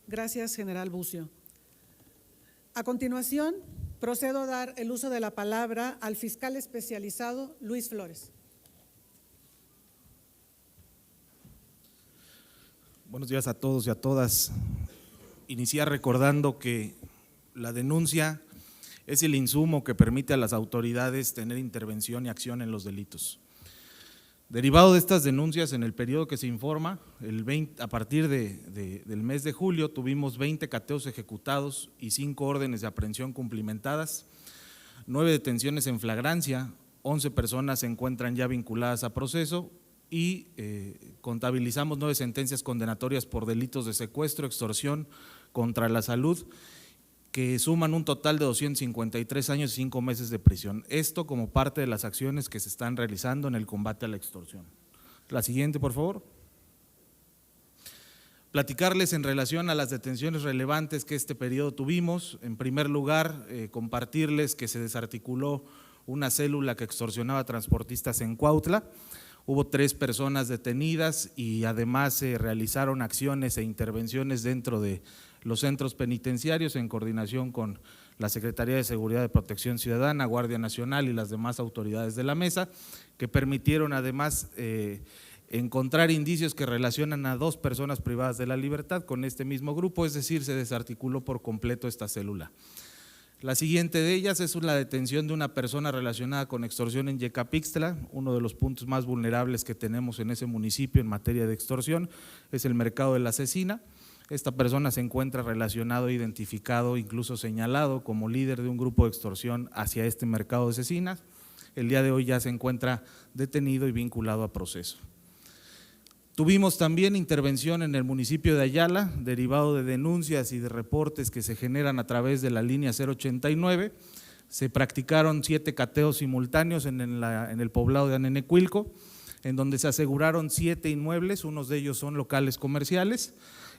Gracias, general Bucio. A continuación, procedo a dar el uso de la palabra al fiscal especializado Luis Flores. Buenos días a todos y a todas. Iniciar recordando que la denuncia es el insumo que permite a las autoridades tener intervención y acción en los delitos. Derivado de estas denuncias, en el periodo que se informa, a partir del mes de julio, tuvimos 20 cateos ejecutados y 5 órdenes de aprehensión cumplimentadas, 9 detenciones en flagrancia, 11 personas se encuentran ya vinculadas a proceso y contabilizamos 9 sentencias condenatorias por delitos de secuestro, extorsión contra la salud, que suman un total de 253 años y 5 meses de prisión. Esto como parte de las acciones que se están realizando en el combate a la extorsión. La siguiente, por favor. Platicarles en relación a las detenciones relevantes que este periodo tuvimos. En primer lugar, compartirles que se desarticuló una célula que extorsionaba transportistas en Cuautla. Hubo 3 personas detenidas y además se realizaron acciones e intervenciones dentro de los centros penitenciarios en coordinación con la Secretaría de Seguridad y Protección Ciudadana, Guardia Nacional y las demás autoridades de la mesa, que permitieron además encontrar indicios que relacionan a 2 personas privadas de la libertad con este mismo grupo, es decir, se desarticuló por completo esta célula. La siguiente de ellas es la detención de una persona relacionada con extorsión en Yecapixtla. Uno de los puntos más vulnerables que tenemos en ese municipio en materia de extorsión es el mercado de la cecina. Esta persona se encuentra relacionado, identificado, incluso señalado como líder de un grupo de extorsión hacia este mercado de cecinas. El día de hoy ya se encuentra detenido y vinculado a proceso. Tuvimos también intervención en el municipio de Ayala, derivado de denuncias y de reportes que se generan a través de la línea 089. Se practicaron 7 cateos simultáneos en el poblado de Anenecuilco, en donde se aseguraron 7 inmuebles, unos de ellos son locales comerciales.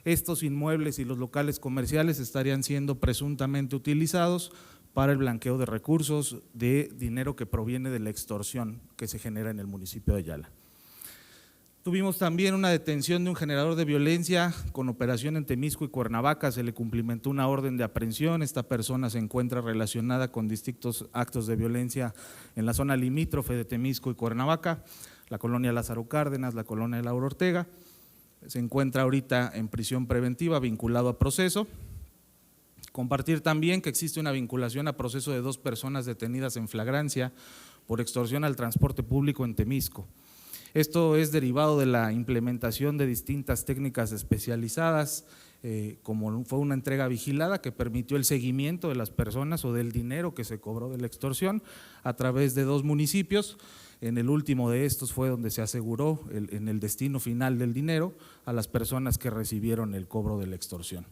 Estos inmuebles y los locales comerciales estarían siendo presuntamente utilizados para el blanqueo de recursos de dinero que proviene de la extorsión que se genera en el municipio de Ayala. Tuvimos también una detención de un generador de violencia con operación en Temisco y Cuernavaca, se le cumplimentó una orden de aprehensión. Esta persona se encuentra relacionada con distintos actos de violencia en la zona limítrofe de Temisco y Cuernavaca, la colonia Lázaro Cárdenas, la colonia Laura Ortega. Se encuentra ahorita en prisión preventiva vinculado a proceso. Compartir también que existe una vinculación a proceso de 2 personas detenidas en flagrancia por extorsión al transporte público en Temisco. Esto es derivado de la implementación de distintas técnicas especializadas, como fue una entrega vigilada que permitió el seguimiento de las personas o del dinero que se cobró de la extorsión a través de 2 municipios. En el último de estos fue donde se aseguró en el destino final del dinero a las personas que recibieron el cobro de la extorsión.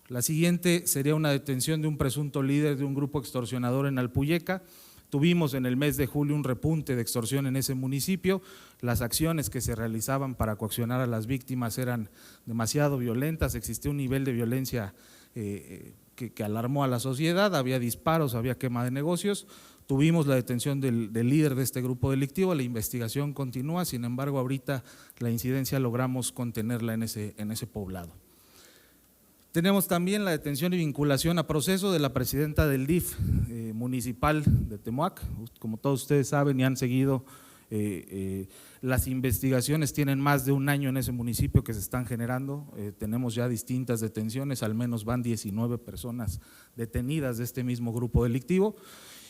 La siguiente sería una detención de un presunto líder de un grupo extorsionador en Alpuyeca. Tuvimos en el mes de julio un repunte de extorsión en ese municipio. Las acciones que se realizaban para coaccionar a las víctimas eran demasiado violentas, existía un nivel de violencia que alarmó a la sociedad, había disparos, había quema de negocios. Tuvimos la detención del líder de este grupo delictivo, la investigación continúa, sin embargo ahorita la incidencia logramos contenerla en ese poblado. Tenemos también la detención y vinculación a proceso de la presidenta del DIF municipal de Temoac. Como todos ustedes saben y han seguido, las investigaciones tienen más de 1 año en ese municipio que se están generando. Tenemos ya distintas detenciones, al menos van 19 personas detenidas de este mismo grupo delictivo.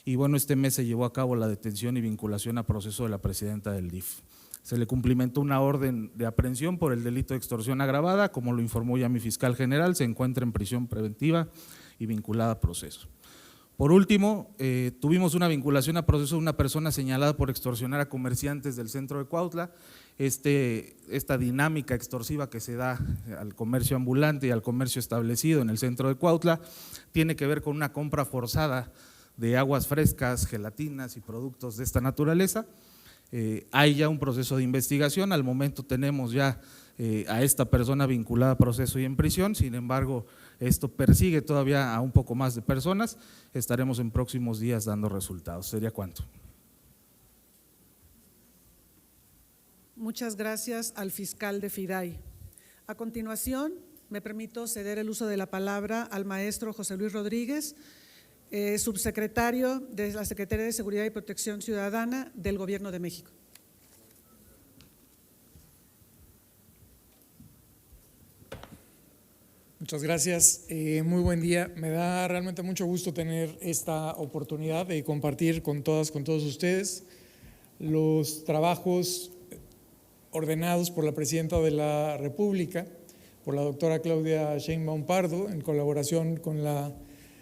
Y bueno, este mes se llevó a cabo la detención y vinculación a proceso de la presidenta del DIF. Se le cumplimentó una orden de aprehensión por el delito de extorsión agravada, como lo informó ya mi fiscal general, se encuentra en prisión preventiva y vinculada a proceso. Por último, tuvimos una vinculación a proceso de una persona señalada por extorsionar a comerciantes del centro de Cuautla. Esta dinámica extorsiva que se da al comercio ambulante y al comercio establecido en el centro de Cuautla tiene que ver con una compra forzada de aguas frescas, gelatinas y productos de esta naturaleza. Hay ya un proceso de investigación, al momento tenemos ya a esta persona vinculada a proceso y en prisión, sin embargo esto persigue todavía a un poco más de personas, estaremos en próximos días dando resultados. ¿Sería cuánto? Muchas gracias al fiscal de FIDAI. A continuación, me permito ceder el uso de la palabra al maestro José Luis Rodríguez, subsecretario de la Secretaría de Seguridad y Protección Ciudadana del Gobierno de México. Muchas gracias, muy buen día. Me da realmente mucho gusto tener esta oportunidad de compartir con todas, con todos ustedes los trabajos ordenados por la Presidenta de la República, por la doctora Claudia Sheinbaum Pardo, en colaboración con la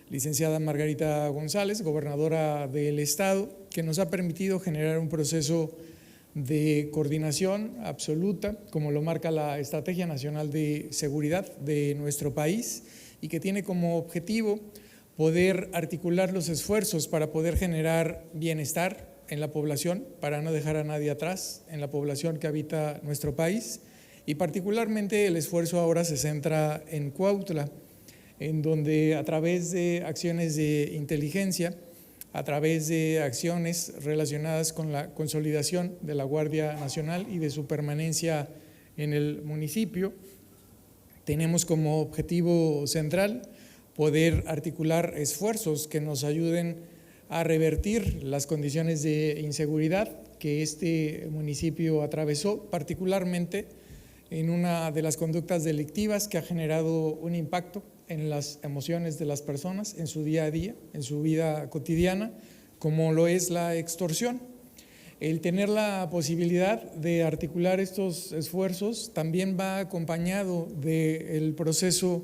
licenciada Margarita González, gobernadora del estado, que nos ha permitido generar un proceso de coordinación absoluta, como lo marca la Estrategia Nacional de Seguridad de nuestro país y que tiene como objetivo poder articular los esfuerzos para poder generar bienestar en la población, para no dejar a nadie atrás en la población que habita nuestro país, y particularmente el esfuerzo ahora se centra en Cuautla, en donde a través de acciones de inteligencia, a través de acciones relacionadas con la consolidación de la Guardia Nacional y de su permanencia en el municipio, tenemos como objetivo central poder articular esfuerzos que nos ayuden a revertir las condiciones de inseguridad que este municipio atravesó, particularmente en una de las conductas delictivas que ha generado un impacto en las emociones de las personas, en su día a día, en su vida cotidiana, como lo es la extorsión. El tener la posibilidad de articular estos esfuerzos también va acompañado del proceso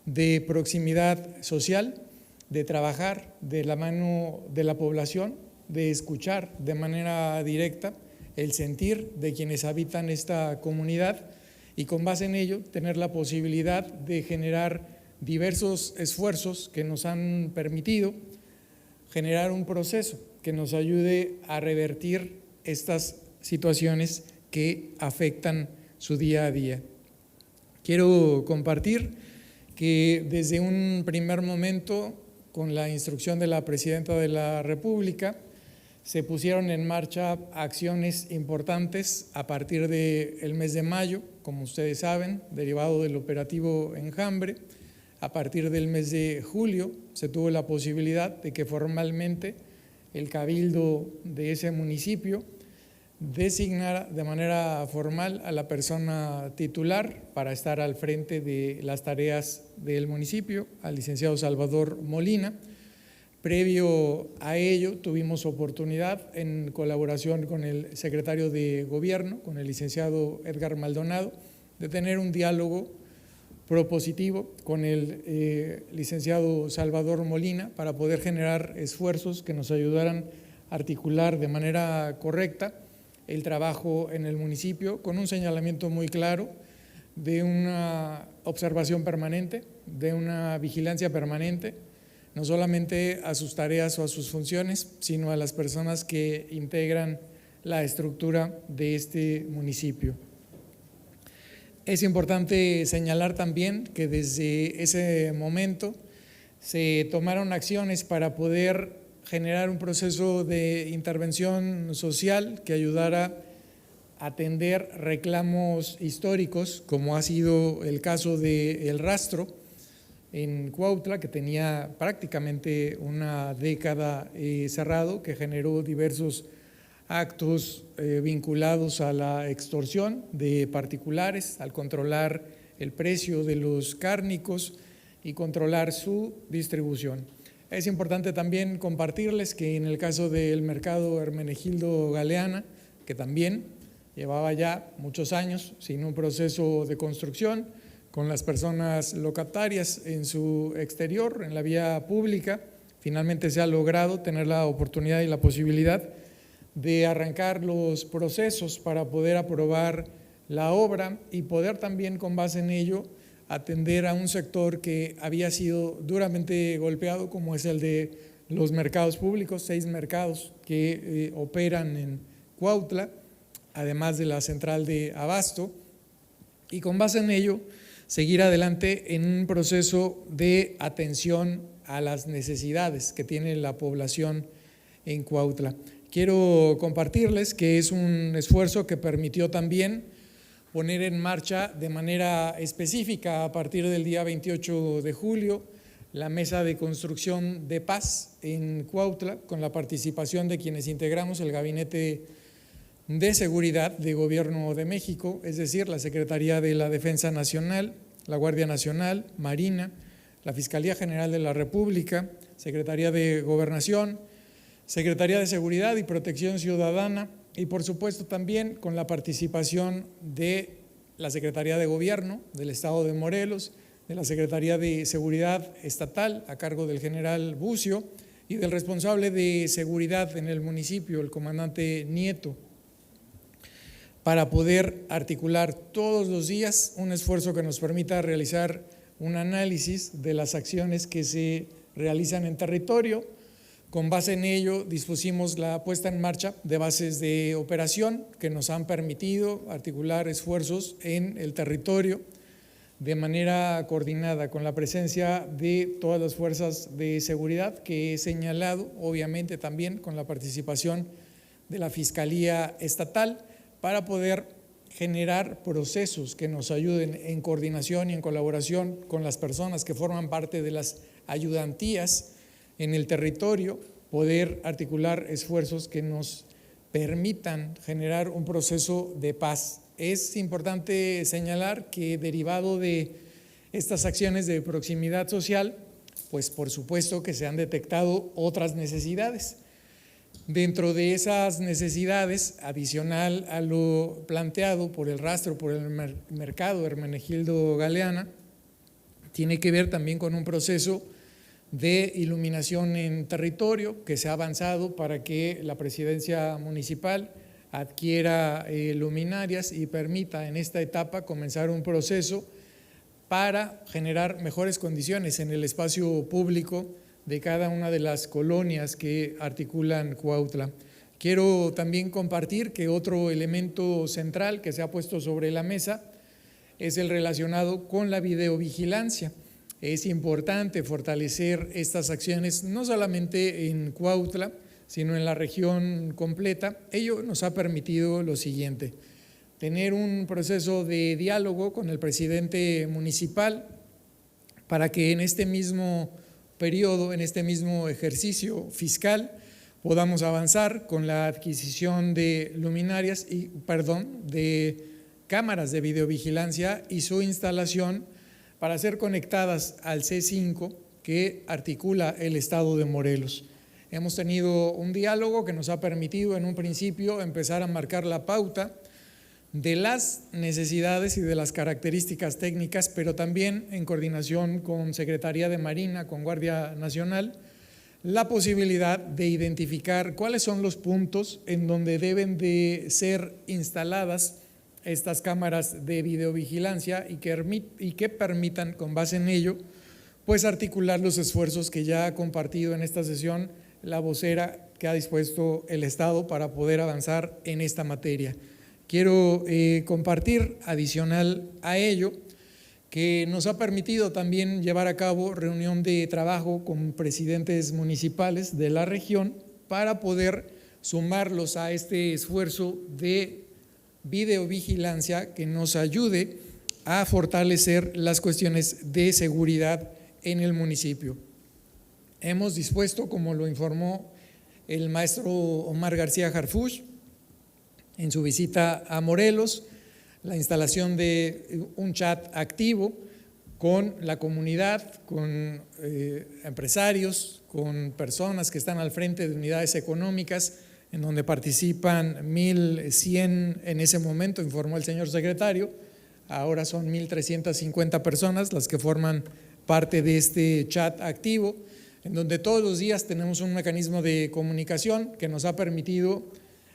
de proximidad social, de trabajar de la mano de la población, de escuchar de manera directa el sentir de quienes habitan esta comunidad y con base en ello tener la posibilidad de generar diversos esfuerzos que nos han permitido generar un proceso que nos ayude a revertir estas situaciones que afectan su día a día. Quiero compartir que desde un primer momento, con la instrucción de la Presidenta de la República, se pusieron en marcha acciones importantes a partir del mes de mayo, como ustedes saben, derivado del operativo Enjambre. A partir del mes de julio se tuvo la posibilidad de que formalmente el cabildo de ese municipio designara de manera formal a la persona titular para estar al frente de las tareas del municipio, al licenciado Salvador Molina, Previo a ello, tuvimos oportunidad, en colaboración con el secretario de Gobierno, con el licenciado Edgar Maldonado, de tener un diálogo propositivo con el licenciado Salvador Molina para poder generar esfuerzos que nos ayudaran a articular de manera correcta el trabajo en el municipio, con un señalamiento muy claro de una observación permanente, de una vigilancia permanente, no solamente a sus tareas o a sus funciones, sino a las personas que integran la estructura de este municipio. Es importante señalar también que desde ese momento se tomaron acciones para poder generar un proceso de intervención social que ayudara a atender reclamos históricos, como ha sido el caso del rastro en Cuautla, que tenía prácticamente una década cerrado, que generó diversos actos vinculados a la extorsión de particulares, al controlar el precio de los cárnicos y controlar su distribución. Es importante también compartirles que en el caso del mercado Hermenegildo Galeana, que también llevaba ya muchos años sin un proceso de construcción, con las personas locatarias en su exterior, en la vía pública, finalmente se ha logrado tener la oportunidad y la posibilidad de arrancar los procesos para poder aprobar la obra y poder también, con base en ello, atender a un sector que había sido duramente golpeado, como es el de los mercados públicos, 6 mercados que operan en Cuautla, además de la central de abasto, y con base en ello seguir adelante en un proceso de atención a las necesidades que tiene la población en Cuautla. Quiero compartirles que es un esfuerzo que permitió también poner en marcha de manera específica a partir del día 28 de julio la Mesa de Construcción de Paz en Cuautla, con la participación de quienes integramos el Gabinete de Seguridad de Gobierno de México, es decir, la Secretaría de la Defensa Nacional, la Guardia Nacional, Marina, la Fiscalía General de la República, Secretaría de Gobernación, Secretaría de Seguridad y Protección Ciudadana y por supuesto también con la participación de la Secretaría de Gobierno del Estado de Morelos, de la Secretaría de Seguridad Estatal a cargo del general Bucio y del responsable de seguridad en el municipio, el comandante Nieto, para poder articular todos los días un esfuerzo que nos permita realizar un análisis de las acciones que se realizan en territorio. Con base en ello dispusimos la puesta en marcha de bases de operación que nos han permitido articular esfuerzos en el territorio de manera coordinada con la presencia de todas las fuerzas de seguridad que he señalado, obviamente también con la participación de la Fiscalía Estatal, para poder generar procesos que nos ayuden en coordinación y en colaboración con las personas que forman parte de las ayudantías en el territorio, poder articular esfuerzos que nos permitan generar un proceso de paz. Es importante señalar que derivado de estas acciones de proximidad social, pues por supuesto que se han detectado otras necesidades. Dentro de esas necesidades, adicional a lo planteado por el rastro, por el mercado Hermenegildo Galeana, tiene que ver también con un proceso de iluminación en territorio que se ha avanzado para que la presidencia municipal adquiera luminarias y permita en esta etapa comenzar un proceso para generar mejores condiciones en el espacio público de cada una de las colonias que articulan Cuautla. Quiero también compartir que otro elemento central que se ha puesto sobre la mesa es el relacionado con la videovigilancia. Es importante fortalecer estas acciones no solamente en Cuautla, sino en la región completa. Ello nos ha permitido lo siguiente: tener un proceso de diálogo con el presidente municipal para que en este mismo periodo, en este mismo ejercicio fiscal, podamos avanzar con la adquisición de luminarias de cámaras de videovigilancia y su instalación para ser conectadas al C5 que articula el Estado de Morelos. Hemos tenido un diálogo que nos ha permitido en un principio empezar a marcar la pauta de las necesidades y de las características técnicas, pero también en coordinación con Secretaría de Marina, con Guardia Nacional, la posibilidad de identificar cuáles son los puntos en donde deben de ser instaladas estas cámaras de videovigilancia y que permitan, con base en ello, pues articular los esfuerzos que ya ha compartido en esta sesión la vocera que ha dispuesto el Estado para poder avanzar en esta materia. Quiero compartir, adicional a ello, que nos ha permitido también llevar a cabo reunión de trabajo con presidentes municipales de la región para poder sumarlos a este esfuerzo de videovigilancia que nos ayude a fortalecer las cuestiones de seguridad en el municipio. Hemos dispuesto, como lo informó el maestro Omar García Harfuch en su visita a Morelos, la instalación de un chat activo con la comunidad, con empresarios, con personas que están al frente de unidades económicas, en donde participan 1,100 en ese momento, informó el señor secretario. Ahora son 1,350 personas las que forman parte de este chat activo, en donde todos los días tenemos un mecanismo de comunicación que nos ha permitido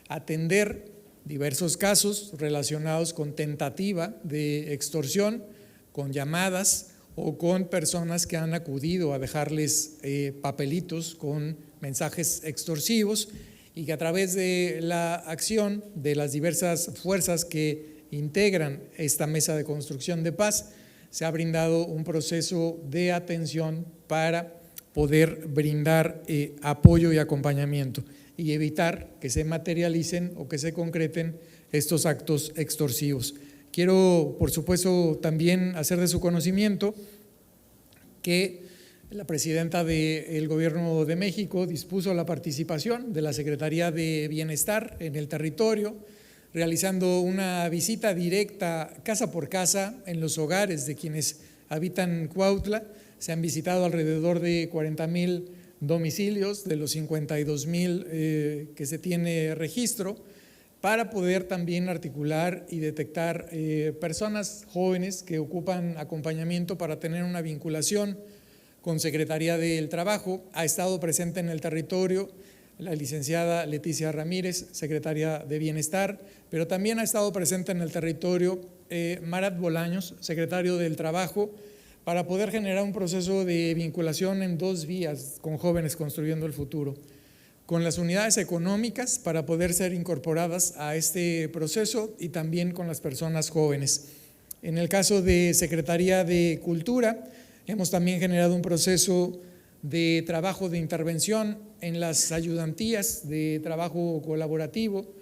atender diversos casos relacionados con tentativa de extorsión, con llamadas o con personas que han acudido a dejarles papelitos con mensajes extorsivos, y que a través de la acción de las diversas fuerzas que integran esta mesa de construcción de paz se ha brindado un proceso de atención para poder brindar apoyo y acompañamiento y evitar que se materialicen o que se concreten estos actos extorsivos. Quiero, por supuesto, también hacer de su conocimiento que la presidenta del Gobierno de México dispuso la participación de la Secretaría de Bienestar en el territorio, realizando una visita directa casa por casa en los hogares de quienes habitan Cuautla. Se han visitado alrededor de 40,000 domicilios de los 52,000 que se tiene registro, para poder también articular y detectar personas jóvenes que ocupan acompañamiento para tener una vinculación con Secretaría del Trabajo. Ha estado presente en el territorio la licenciada Leticia Ramírez, secretaria de Bienestar, pero también ha estado presente en el territorio Marat Bolaños, secretario del Trabajo, para poder generar un proceso de vinculación en 2 vías con jóvenes construyendo el futuro, con las unidades económicas para poder ser incorporadas a este proceso y también con las personas jóvenes. En el caso de Secretaría de Cultura, hemos también generado un proceso de trabajo de intervención en las ayudantías de trabajo colaborativo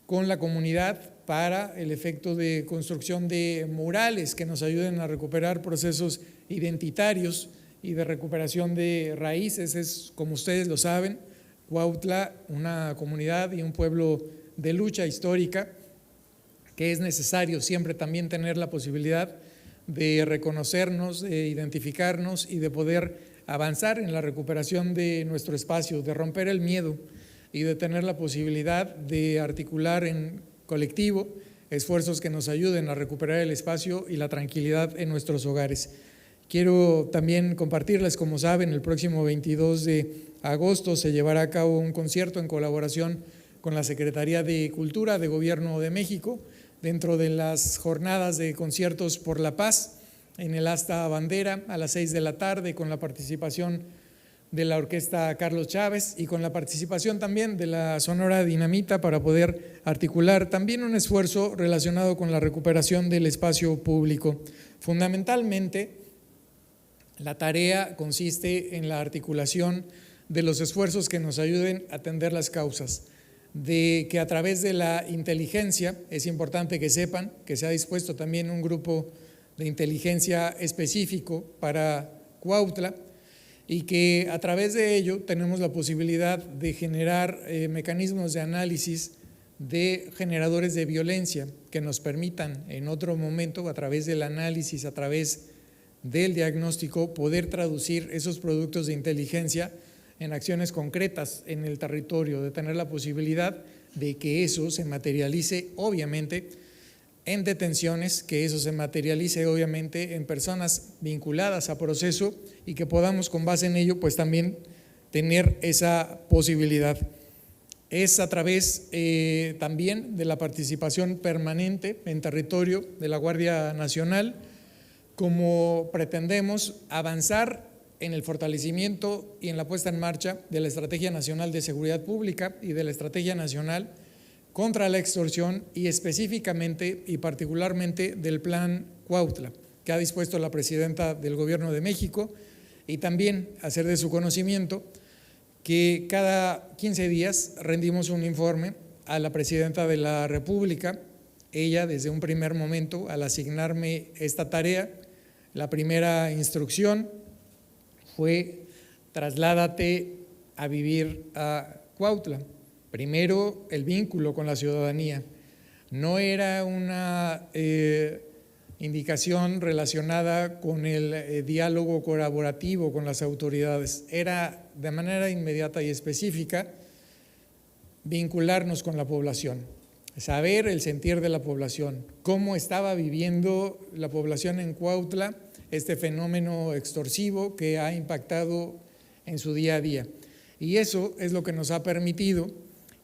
con la comunidad para el efecto de construcción de murales que nos ayuden a recuperar procesos identitarios y de recuperación de raíces. Es, como ustedes lo saben, Cuautla, una comunidad y un pueblo de lucha histórica, que es necesario siempre también tener la posibilidad de reconocernos, de identificarnos y de poder avanzar en la recuperación de nuestro espacio, de romper el miedo y de tener la posibilidad de articular en colectivo esfuerzos que nos ayuden a recuperar el espacio y la tranquilidad en nuestros hogares. Quiero también compartirles, como saben, el próximo 22 de agosto se llevará a cabo un concierto en colaboración con la Secretaría de Cultura de Gobierno de México, dentro de las jornadas de conciertos por la paz, en el Asta Bandera a las 6 de la tarde, con la participación de la Orquesta Carlos Chávez y con la participación también de la Sonora Dinamita, para poder articular también un esfuerzo relacionado con la recuperación del espacio público. Fundamentalmente, la tarea consiste en la articulación de los esfuerzos que nos ayuden a atender las causas, de que a través de la inteligencia, es importante que sepan que se ha dispuesto también un grupo de inteligencia específico para Cuautla, y que a través de ello tenemos la posibilidad de generar mecanismos de análisis de generadores de violencia que nos permitan en otro momento, a través del análisis, a través del diagnóstico, poder traducir esos productos de inteligencia en acciones concretas en el territorio, de tener la posibilidad de que eso se materialice obviamente en detenciones, que eso se materialice obviamente en personas vinculadas a proceso y que podamos con base en ello pues también tener esa posibilidad. Es a través también de la participación permanente en territorio de la Guardia Nacional como pretendemos avanzar en el fortalecimiento y en la puesta en marcha de la Estrategia Nacional de Seguridad Pública y de la Estrategia Nacional contra la Extorsión y específicamente y particularmente del Plan Cuautla, que ha dispuesto la Presidenta del Gobierno de México, y también hacer de su conocimiento que cada 15 días rendimos un informe a la Presidenta de la República. Ella, desde un primer momento, al asignarme esta tarea, la primera instrucción fue: trasládate a vivir a Cuautla. Primero, el vínculo con la ciudadanía. No era una indicación relacionada con el diálogo colaborativo con las autoridades, era de manera inmediata y específica vincularnos con la población, saber el sentir de la población, cómo estaba viviendo la población en Cuautla este fenómeno extorsivo que ha impactado en su día a día. Y eso es lo que nos ha permitido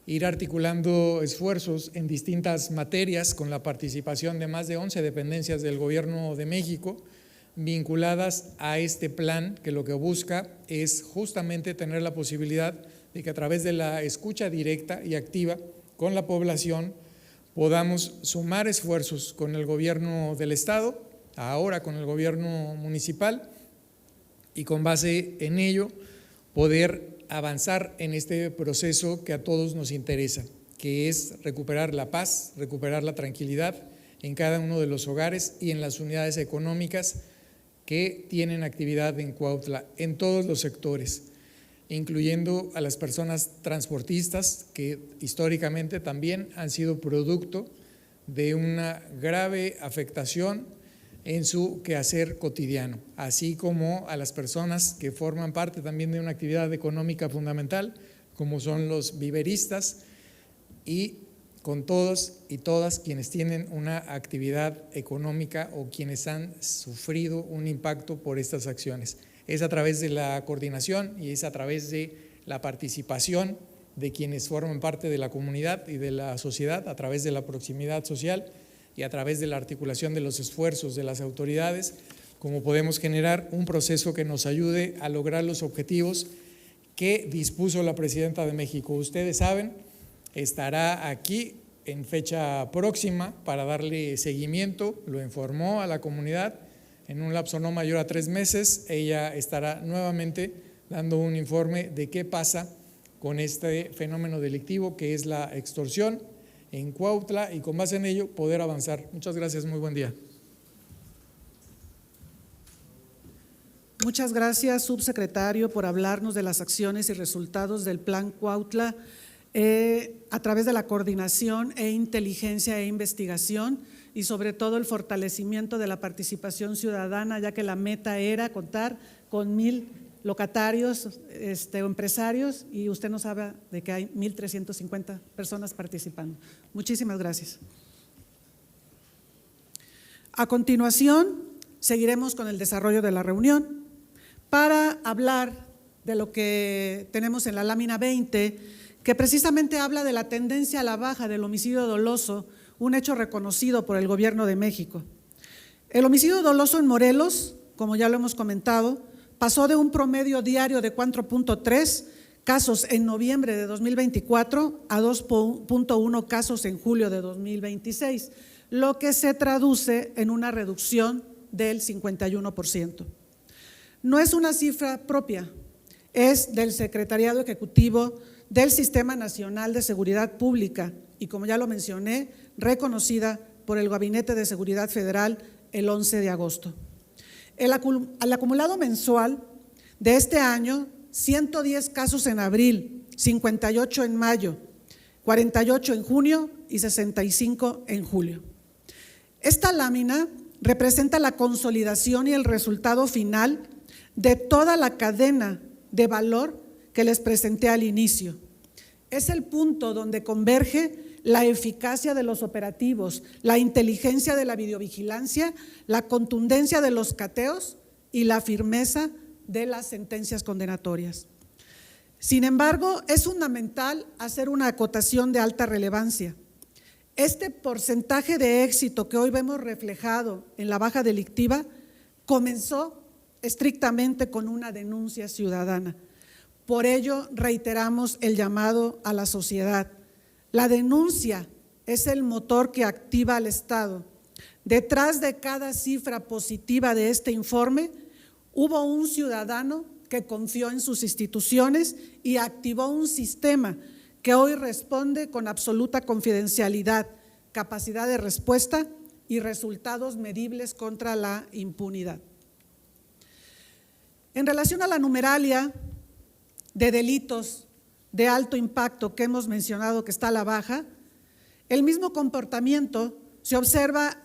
ir articulando esfuerzos en distintas materias con la participación de más de 11 dependencias del Gobierno de México vinculadas a este plan, que lo que busca es justamente tener la posibilidad de que a través de la escucha directa y activa con la población podamos sumar esfuerzos con el Gobierno del Estado, ahora con el Gobierno municipal, y con base en ello poder avanzar en este proceso que a todos nos interesa, que es recuperar la paz, recuperar la tranquilidad en cada uno de los hogares y en las unidades económicas que tienen actividad en Cuautla, en todos los sectores, incluyendo a las personas transportistas que históricamente también han sido producto de una grave afectación en su quehacer cotidiano, así como a las personas que forman parte también de una actividad económica fundamental, como son los viveristas, y con todos y todas quienes tienen una actividad económica o quienes han sufrido un impacto por estas acciones. Es a través de la coordinación y es a través de la participación de quienes forman parte de la comunidad y de la sociedad, a través de la proximidad social y a través de la articulación de los esfuerzos de las autoridades, como podemos generar un proceso que nos ayude a lograr los objetivos que dispuso la Presidenta de México. Ustedes saben, estará aquí en fecha próxima para darle seguimiento, lo informó a la comunidad, en un lapso no mayor a 3 meses, ella estará nuevamente dando un informe de qué pasa con este fenómeno delictivo que es la extorsión en Cuautla y con base en ello poder avanzar. Muchas gracias, muy buen día. Muchas gracias, subsecretario, por hablarnos de las acciones y resultados del Plan Cuautla a través de la coordinación e inteligencia e investigación y sobre todo el fortalecimiento de la participación ciudadana, ya que la meta era contar con 1,000 locatarios o empresarios y usted nos habla de que hay 1,350 personas participando. Muchísimas gracias. A continuación, seguiremos con el desarrollo de la reunión para hablar de lo que tenemos en la lámina 20, que precisamente habla de la tendencia a la baja del homicidio doloso, un hecho reconocido por el Gobierno de México. El homicidio doloso en Morelos, como ya lo hemos comentado, pasó de un promedio diario de 4.3 casos en noviembre de 2024 a 2.1 casos en julio de 2026, lo que se traduce en una reducción del 51%. No es una cifra propia, es del Secretariado Ejecutivo del Sistema Nacional de Seguridad Pública y, como ya lo mencioné, reconocida por el Gabinete de Seguridad Federal el 11 de agosto. El acumulado mensual de este año, 110 casos en abril, 58 en mayo, 48 en junio y 65 en julio. Esta lámina representa la consolidación y el resultado final de toda la cadena de valor que les presenté al inicio. Es el punto donde converge la eficacia de los operativos, la inteligencia de la videovigilancia, la contundencia de los cateos y la firmeza de las sentencias condenatorias. Sin embargo, es fundamental hacer una acotación de alta relevancia. Este porcentaje de éxito que hoy vemos reflejado en la baja delictiva comenzó estrictamente con una denuncia ciudadana. Por ello, reiteramos el llamado a la sociedad. La denuncia es el motor que activa al Estado. Detrás de cada cifra positiva de este informe, hubo un ciudadano que confió en sus instituciones y activó un sistema que hoy responde con absoluta confidencialidad, capacidad de respuesta y resultados medibles contra la impunidad. En relación a la numeralia de delitos de alto impacto que hemos mencionado que está a la baja, el mismo comportamiento se observa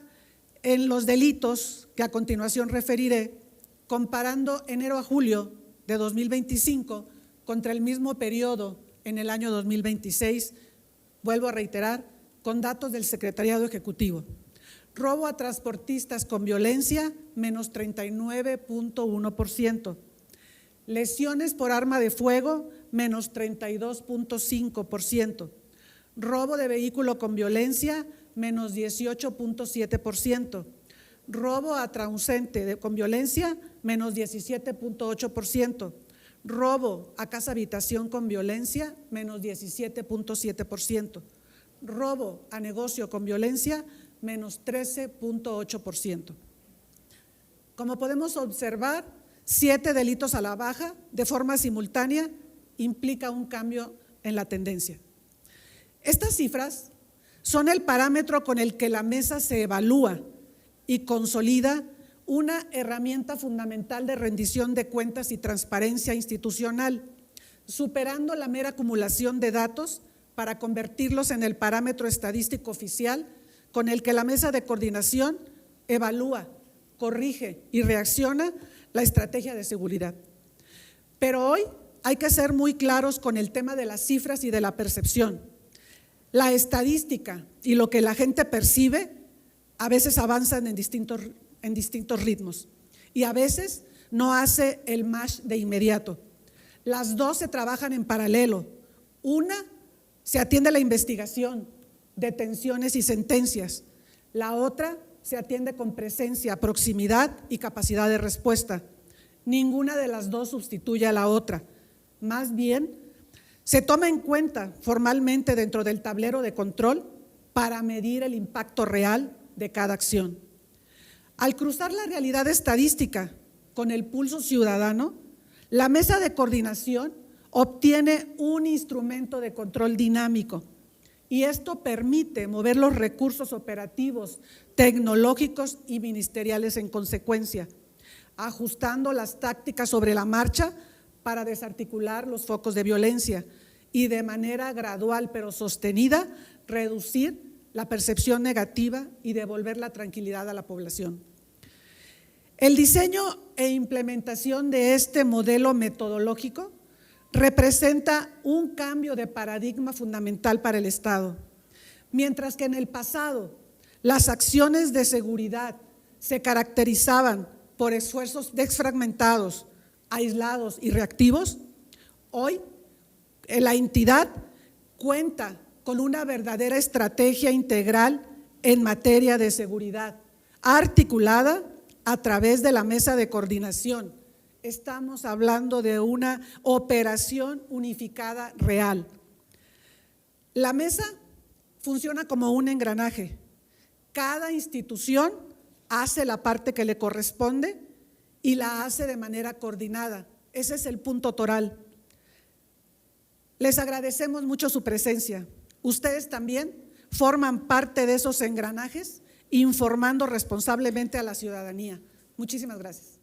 en los delitos que a continuación referiré, comparando enero a julio de 2025 contra el mismo periodo en el año 2026, vuelvo a reiterar, con datos del Secretariado Ejecutivo. Robo a transportistas con violencia, menos 39.1%. Lesiones por arma de fuego, menos 32.5%. Robo de vehículo con violencia, menos 18.7%. Robo a transeúnte con violencia, menos 17.8%. Robo a casa habitación con violencia, menos 17.7%. Robo a negocio con violencia, menos 13.8%. Como podemos observar, 7 delitos a la baja de forma simultánea implica un cambio en la tendencia. Estas cifras son el parámetro con el que la mesa se evalúa y consolida una herramienta fundamental de rendición de cuentas y transparencia institucional, superando la mera acumulación de datos para convertirlos en el parámetro estadístico oficial con el que la mesa de coordinación evalúa, corrige y reacciona la estrategia de seguridad. Pero hoy hay que ser muy claros con el tema de las cifras y de la percepción. La estadística y lo que la gente percibe a veces avanzan en distintos ritmos y a veces no hace el match de inmediato. Las dos se trabajan en paralelo. Una, se atiende a la investigación, detenciones y sentencias. La otra se atiende con presencia, proximidad y capacidad de respuesta. Ninguna de las dos sustituye a la otra. Más bien, se toma en cuenta formalmente dentro del tablero de control para medir el impacto real de cada acción. Al cruzar la realidad estadística con el pulso ciudadano, la mesa de coordinación obtiene un instrumento de control dinámico y esto permite mover los recursos operativos, tecnológicos y ministeriales en consecuencia, ajustando las tácticas sobre la marcha para desarticular los focos de violencia y de manera gradual pero sostenida reducir la percepción negativa y devolver la tranquilidad a la población. El diseño e implementación de este modelo metodológico representa un cambio de paradigma fundamental para el Estado. Mientras que en el pasado las acciones de seguridad se caracterizaban por esfuerzos desfragmentados, aislados y reactivos, hoy la entidad cuenta con una verdadera estrategia integral en materia de seguridad, articulada a través de la mesa de coordinación. Estamos hablando de una operación unificada real. La mesa funciona como un engranaje. Cada institución hace la parte que le corresponde y la hace de manera coordinada. Ese es el punto toral. Les agradecemos mucho su presencia. Ustedes también forman parte de esos engranajes, informando responsablemente a la ciudadanía. Muchísimas gracias.